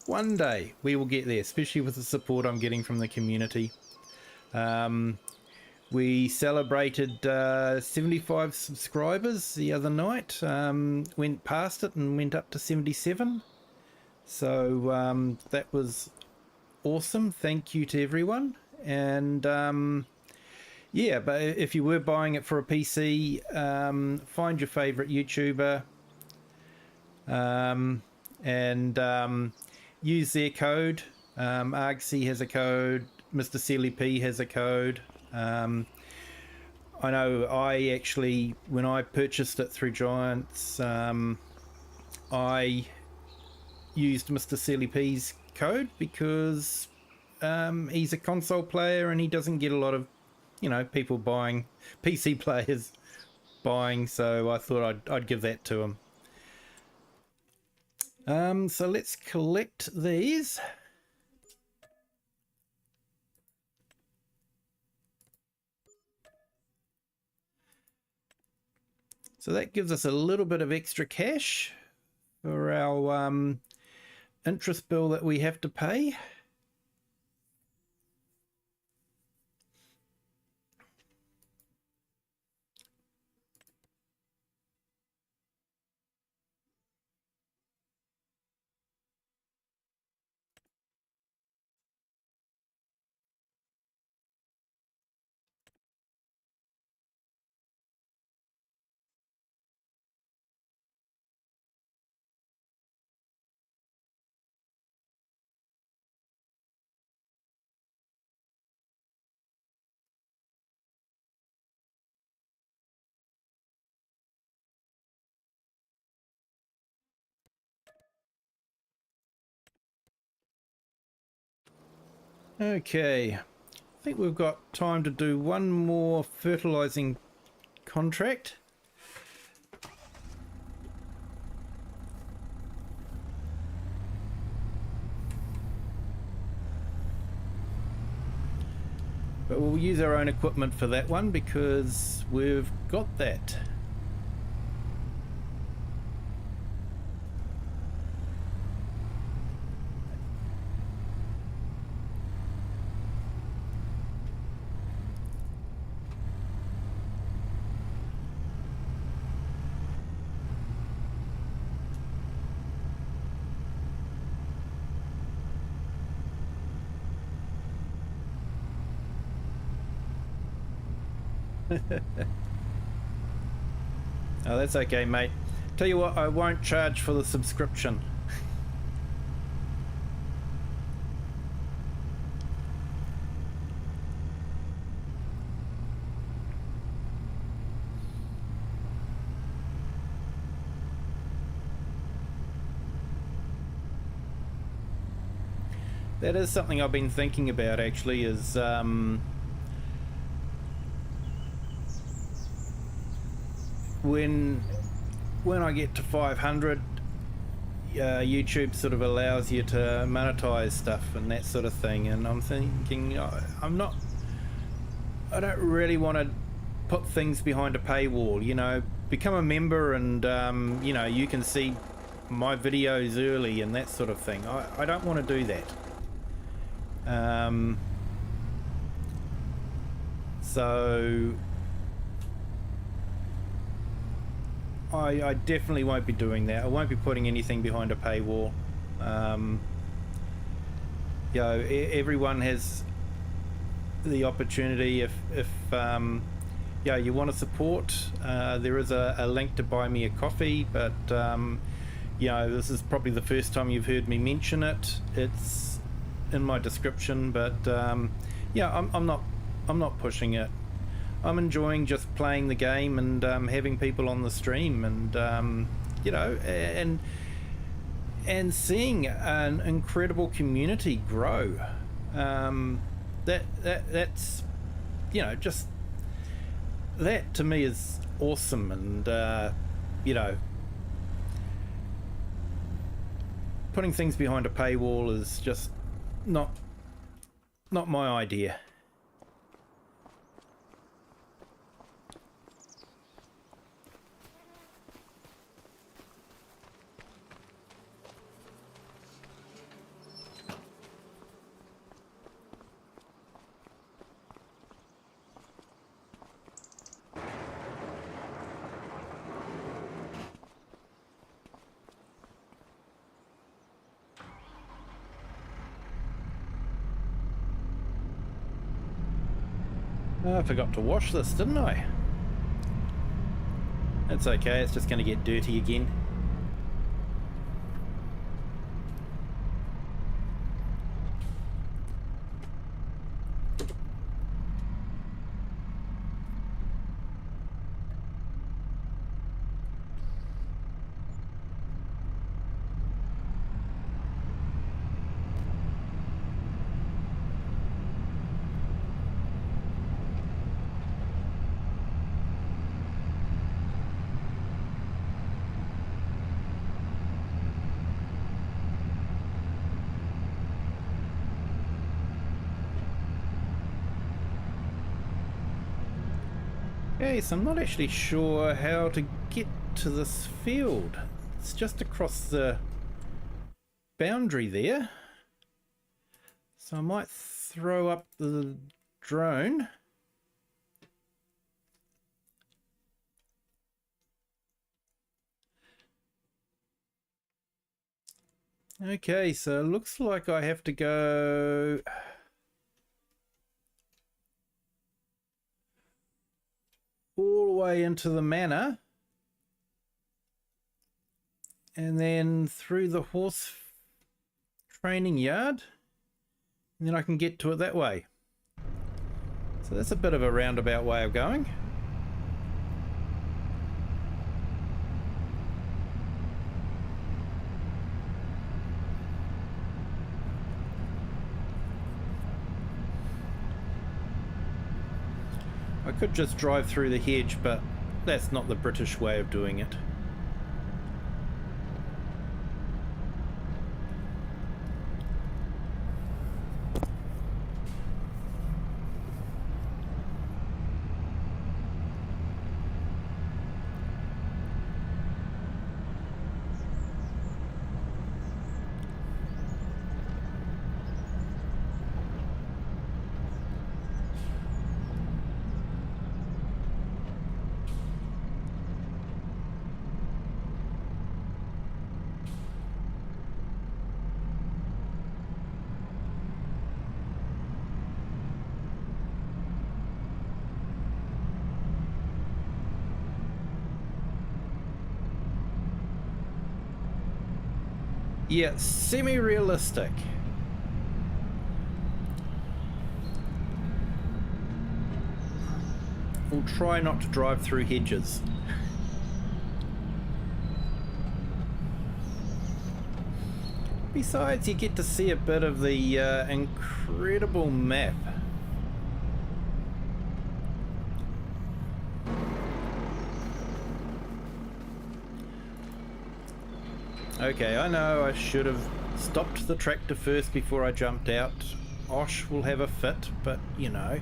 one day we will get there, especially with the support I'm getting from the community. We celebrated 75 subscribers the other night, went past it and went up to 77. So that was awesome. Thank you to everyone. And yeah, but if you were buying it for a PC, find your favorite YouTuber and use their code. Argsy has a code, Mr. Sealy P has a code. I know I actually, when I purchased it through Giants, I used Mr. Sealy P's code because he's a console player and he doesn't get a lot of, people buying, PC players buying, so I thought I'd give that to him. So let's collect these. So that gives us a little bit of extra cash for our interest bill that we have to pay. Okay, I think we've got time to do one more fertilizing contract. But we'll use our own equipment for that one because we've got that. Oh, that's okay, mate. Tell you what, I won't charge for the subscription. That is something I've been thinking about, actually, is when I get to 500, YouTube sort of allows you to monetize stuff and that sort of thing, and I'm thinking I don't really want to put things behind a paywall. Become a member and you can see my videos early and that sort of thing. I don't want to do that. So I definitely won't be doing that. I won't be putting anything behind a paywall. Everyone has the opportunity if you want to support. There is a link to buy me a coffee, but this is probably the first time you've heard me mention it. It's in my description, but I'm not pushing it. I'm enjoying just playing the game and having people on the stream, and and seeing an incredible community grow. That's just that to me is awesome, and putting things behind a paywall is just not my idea. I forgot to wash this, didn't I? That's okay, it's just going to get dirty again. Okay, so I'm not actually sure how to get to this field. It's just across the boundary there. So I might throw up the drone. Okay, so it looks like I have to go all the way into the manor and then through the horse training yard, and then I can get to it that way. So that's a bit of a roundabout way of going. I could just drive through the hedge, but that's not the British way of doing it. Yeah, semi-realistic. We'll try not to drive through hedges. Besides, you get to see a bit of the incredible map. Okay, I know I should have stopped the tractor first before I jumped out. Osh will have a fit, but you know.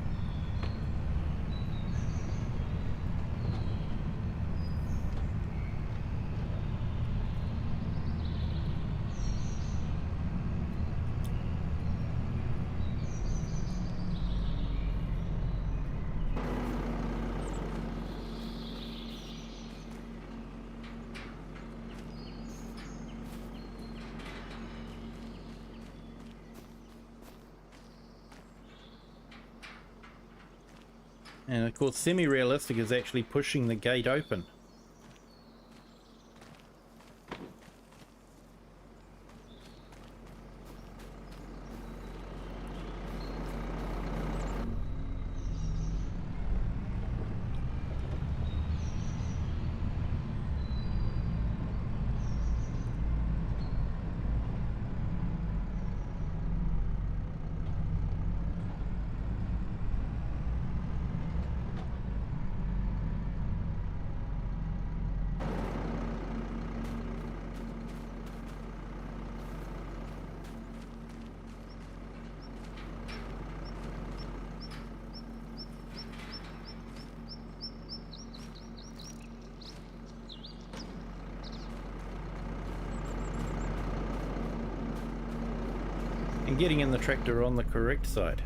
And of course, semi-realistic is actually pushing the gate open. And getting in the tractor on the correct side.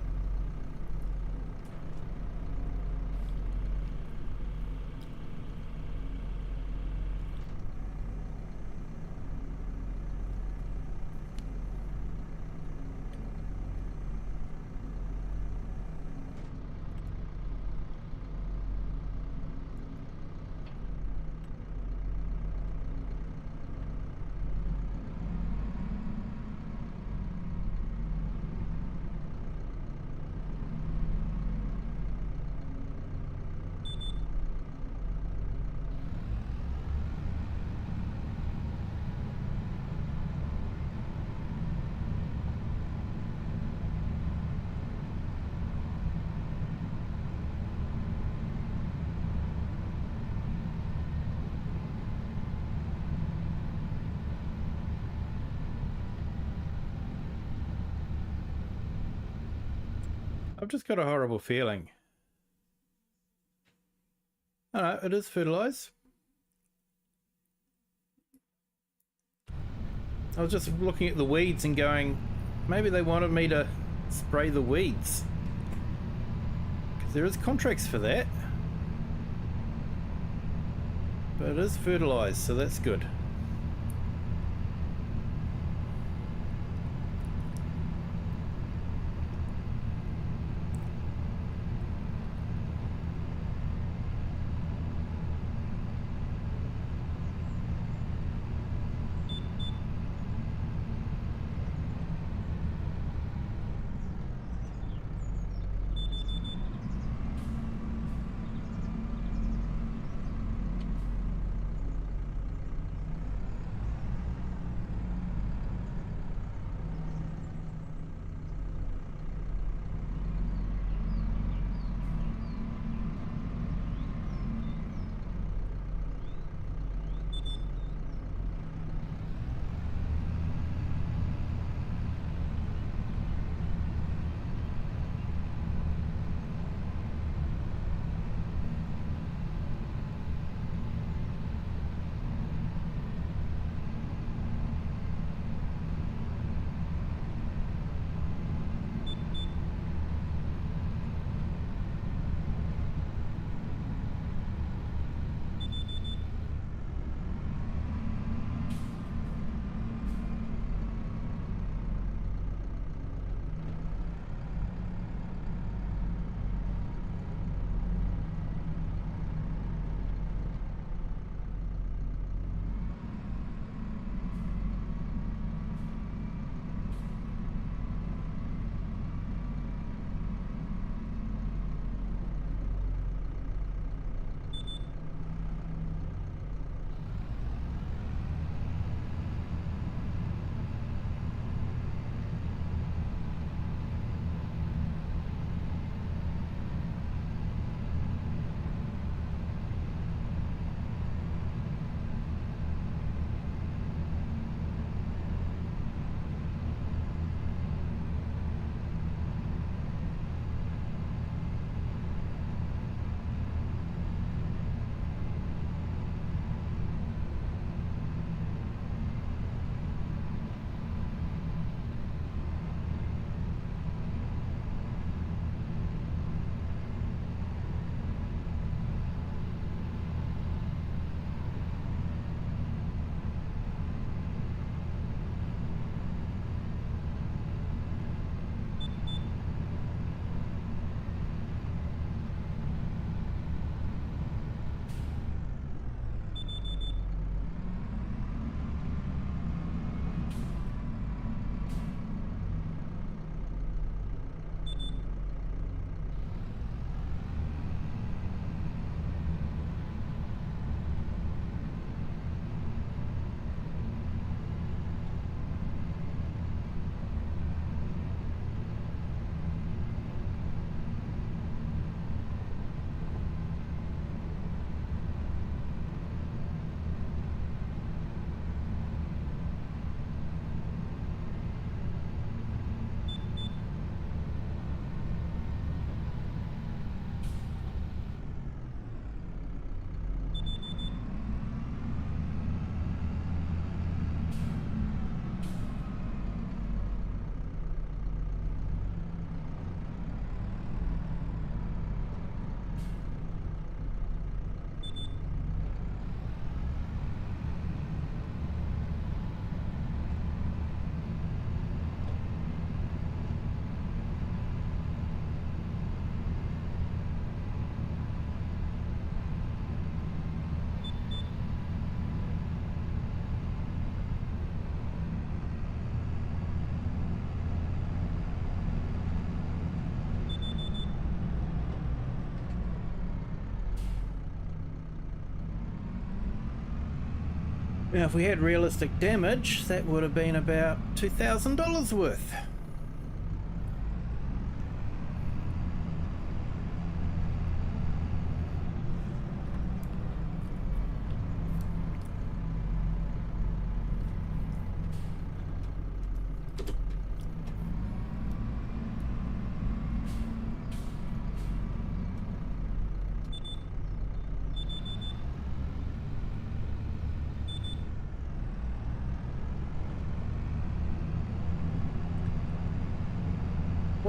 I've just got a horrible feeling. Oh no, it is fertilise. I was just looking at the weeds and going, maybe they wanted me to spray the weeds. Because there is contracts for that. But it is fertilised, so that's good. Now, if we had realistic damage, that would have been about $2,000 worth.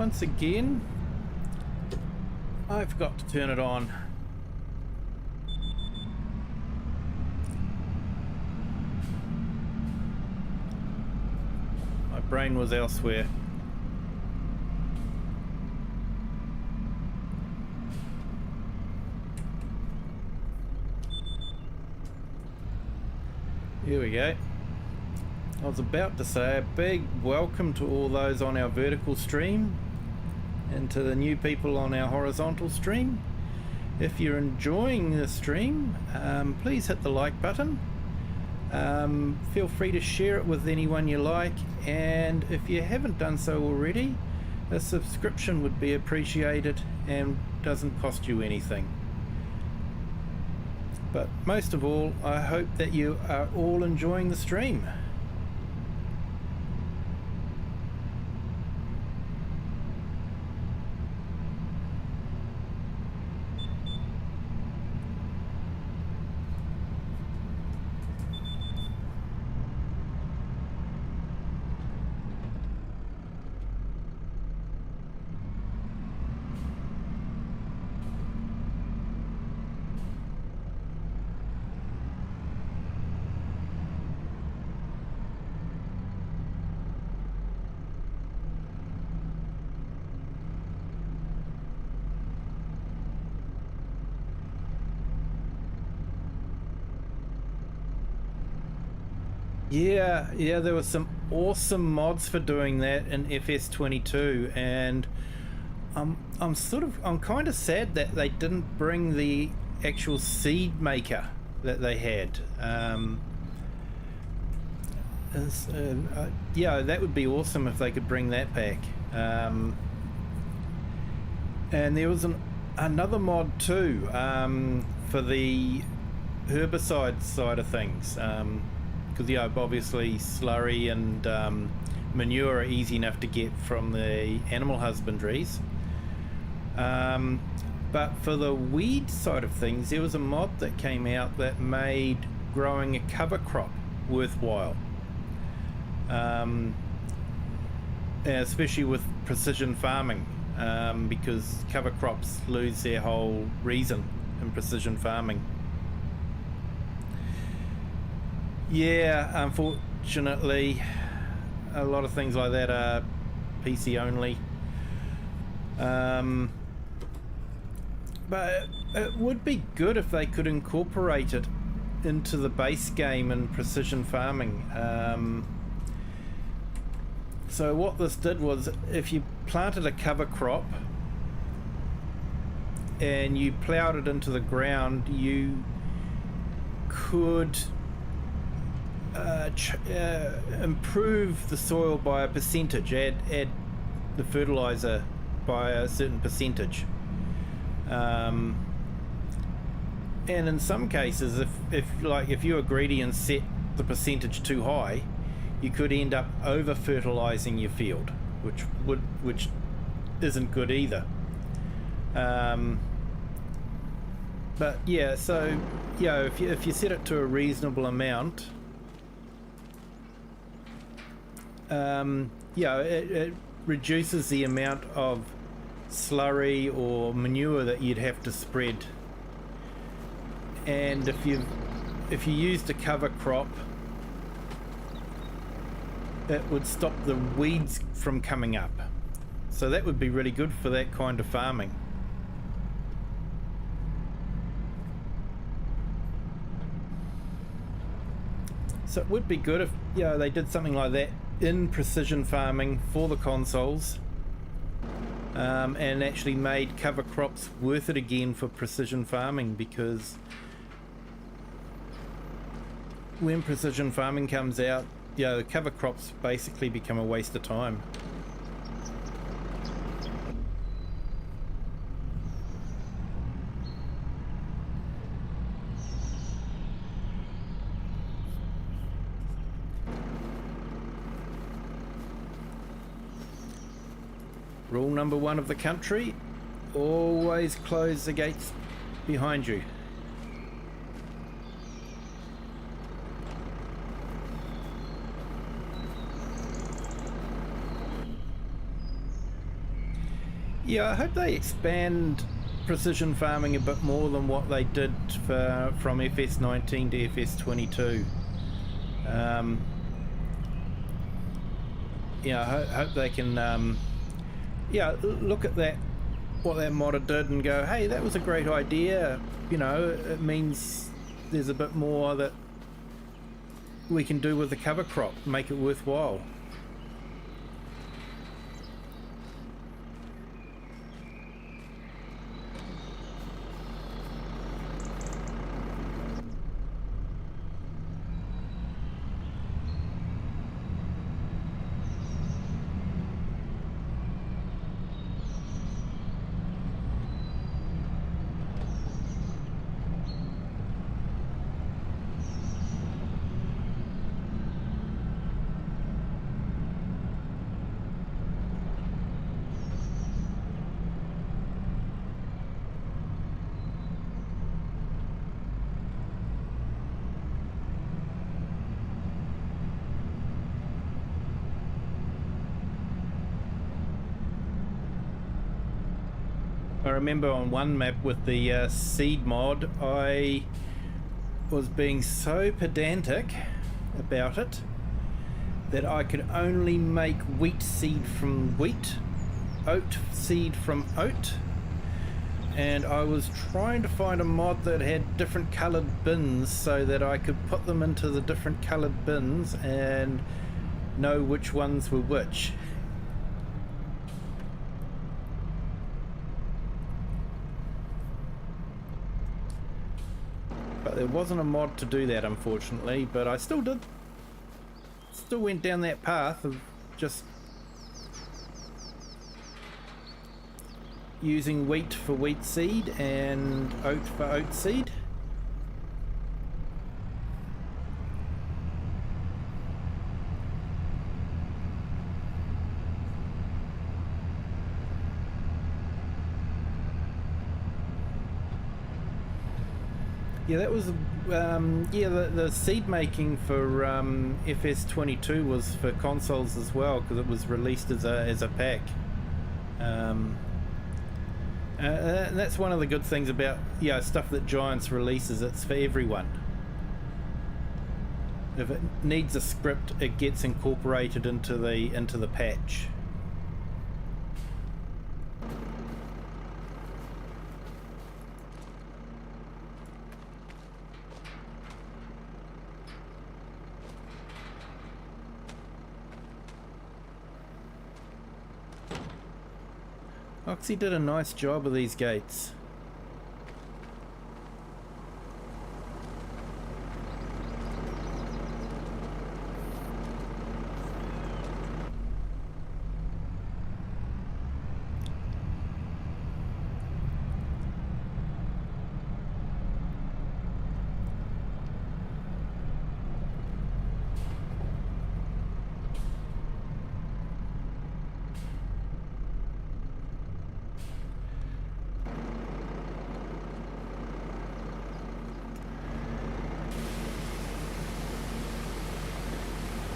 once again, I forgot to turn it on. My brain was elsewhere. Here we go. I was about to say a big welcome to all those on our vertical stream and to the new people on our horizontal stream. If you're enjoying the stream, please hit the like button. Feel free to share it with anyone you like, and if you haven't done so already, a subscription would be appreciated and doesn't cost you anything. But most of all, I hope that you are all enjoying the stream. Yeah, there were some awesome mods for doing that in FS22, and I'm kind of sad that they didn't bring the actual seed maker that they had. Yeah, that would be awesome if they could bring that back. And there was another mod too, for the herbicide side of things. Because yeah, obviously slurry and manure are easy enough to get from the animal husbandries. But for the weed side of things, there was a mod that came out that made growing a cover crop worthwhile. Especially with precision farming, because cover crops lose their whole reason in precision farming. Yeah, unfortunately, a lot of things like that are PC only. But it would be good if they could incorporate it into the base game in precision farming. So what this did was, if you planted a cover crop and you ploughed it into the ground, you could improve the soil by a percentage, add the fertilizer by a certain percentage, and in some cases, if you were greedy and set the percentage too high, you could end up over fertilizing your field, which isn't good either. But yeah, so yeah, if you set it to a reasonable amount, it reduces the amount of slurry or manure that you'd have to spread. And if you used a cover crop, it would stop the weeds from coming up. So that would be really good for that kind of farming. So it would be good if they did something like that in precision farming for the consoles, and actually made cover crops worth it again for precision farming, because when precision farming comes out, the cover crops basically become a waste of time. Rule number 1 of the country: always close the gates behind you. Yeah, I hope they expand precision farming a bit more than what they did from FS19 to FS22. Yeah, I hope they can yeah, look at that, what that modder did, and go, hey, that was a great idea. You know, it means there's a bit more that we can do with the cover crop, make it worthwhile. I remember on one map with the seed mod, I was being so pedantic about it that I could only make wheat seed from wheat, oat seed from oat, and I was trying to find a mod that had different coloured bins so that I could put them into the different coloured bins and know which ones were which. But there wasn't a mod to do that, unfortunately, but I still went down that path of just using wheat for wheat seed and oat for oat seed. Yeah, that was yeah, the seed making for FS22 was for consoles as well, because it was released as a pack. That's one of the good things about stuff that Giants releases. It's for everyone. If it needs a script, it gets incorporated into the patch. Oxy did a nice job of these gates.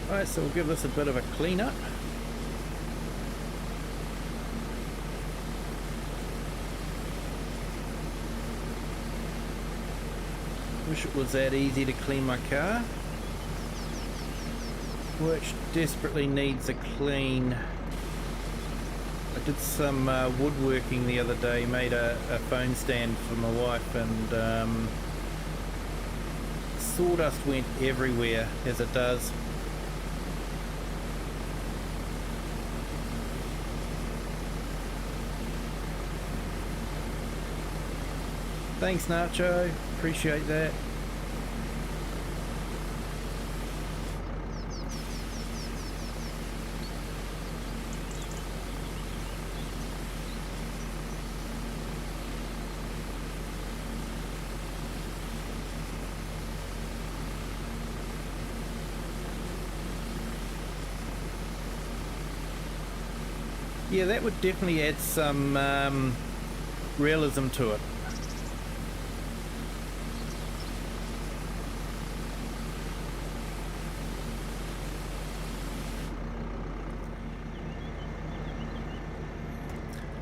Alright, so we'll give this a bit of a clean up. Wish it was that easy to clean my car, which desperately needs a clean. I did some woodworking the other day, made a phone stand for my wife, and sawdust went everywhere, as it does. Thanks, Nacho. Appreciate that. Yeah, that would definitely add some realism to it.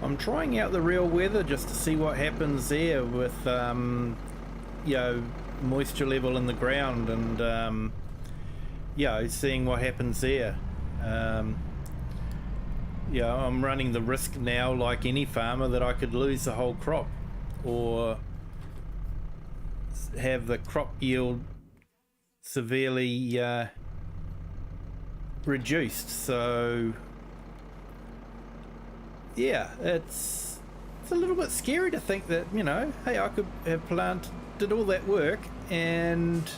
I'm trying out the real weather just to see what happens there with you know, moisture level in the ground, and you know, seeing what happens there. Yeah, I'm running the risk now, like any farmer, that I could lose the whole crop or have the crop yield severely reduced. So yeah, it's a little bit scary to think that, you know, hey, I could have did all that work and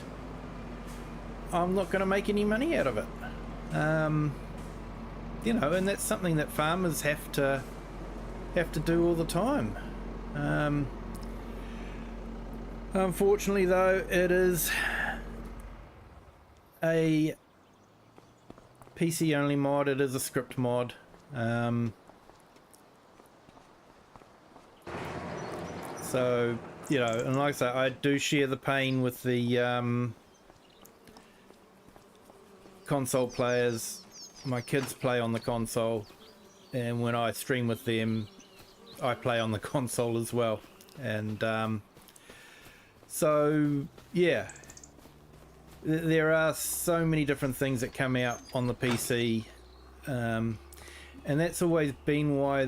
I'm not going to make any money out of it. You know, and that's something that farmers have to do all the time. Unfortunately, though, it is a PC only mod. It is a script mod. So, you know, and like I say, I do share the pain with the console players. My kids play on the console, and when I stream with them, I play on the console as well. And so yeah, there are so many different things that come out on the PC, and that's always been why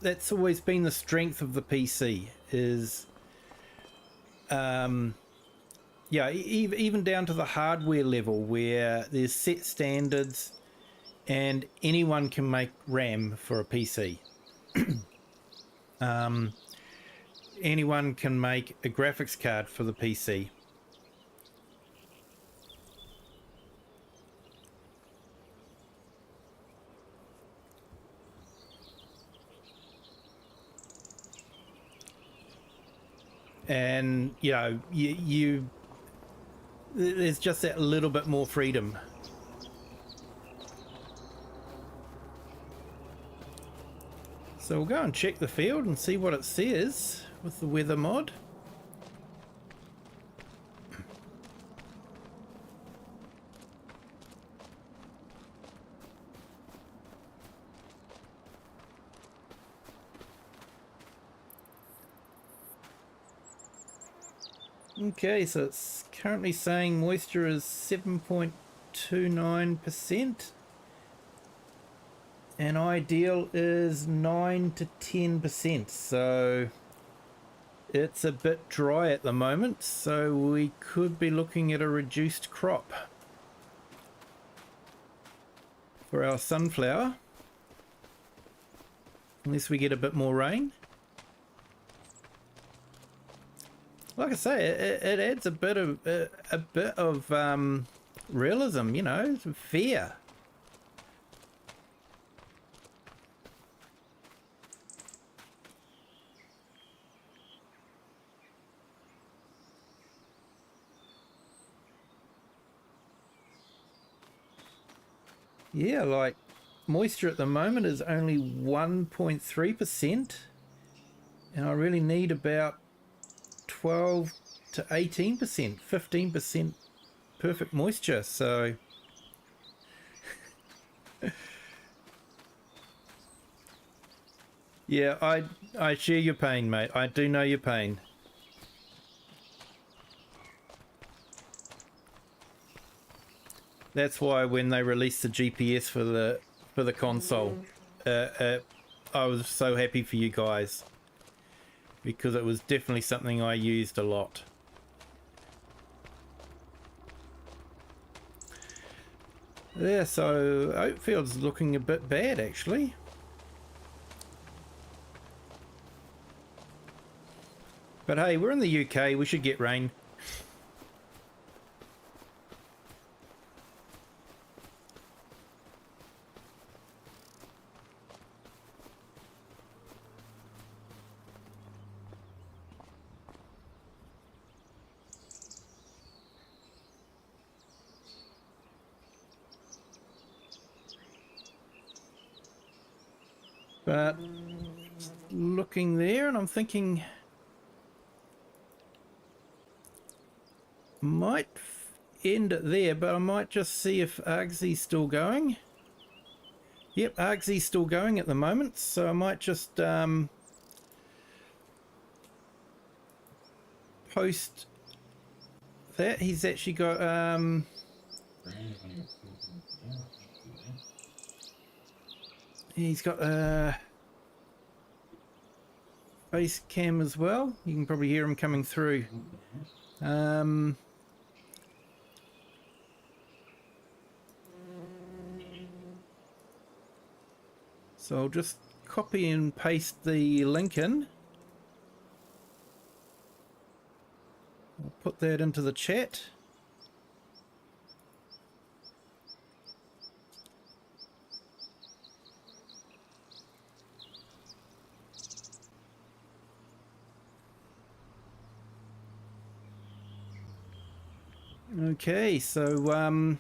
that's always been the strength of the PC is yeah, even down to the hardware level where there's set standards and anyone can make RAM for a PC. Anyone can make a graphics card for the PC. And you know, there's just that little bit more freedom. So we'll go and check the field and see what it says with the weather mod. Okay, so it's currently saying moisture is 7.29%. And ideal is 9 to 10%, so it's a bit dry at the moment, so we could be looking at a reduced crop for our sunflower, unless we get a bit more rain. Like I say, it adds a bit of realism, you know, fear. Yeah, like moisture at the moment is only 1.3%, and I really need about 12 to 18%, 15% perfect moisture. So yeah, I share your pain, mate. I do know your pain. That's why when they released the GPS for the console, I was so happy for you guys, because it was definitely something I used a lot. Yeah, so Oatfield's looking a bit bad actually. But hey, we're in the UK, we should get rain. But looking there, and I'm thinking might end it there, but I might just see if Argsy's still going. Yep, Argsy's still going at the moment, so I might just post that. He's actually got he's got a face cam as well. You can probably hear him coming through. So I'll just copy and paste the link in. I'll put that into the chat. Okay, so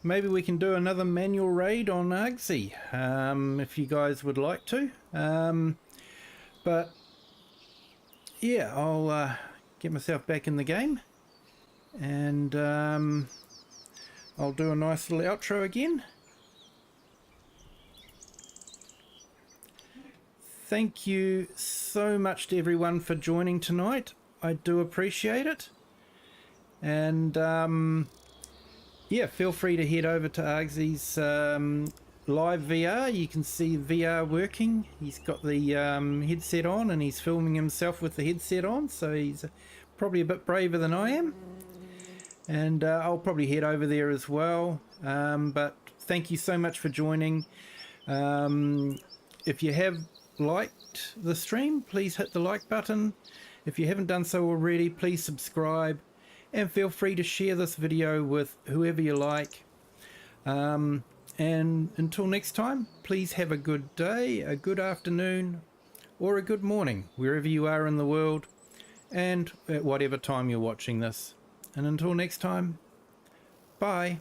maybe we can do another manual raid on Argsy, if you guys would like to. But yeah, I'll get myself back in the game, and I'll do a nice little outro again. Thank you so much to everyone for joining tonight. I do appreciate it. And yeah, feel free to head over to Argsy's live VR. You can see VR working. He's got the headset on and he's filming himself with the headset on, so he's probably a bit braver than I am. And I'll probably head over there as well. But thank you so much for joining. If you have liked the stream, please hit the like button. If you haven't done so already, please subscribe. And feel free to share this video with whoever you like. And until next time, please have a good day, a good afternoon, or a good morning, wherever you are in the world, and at whatever time you're watching this. And until next time, bye.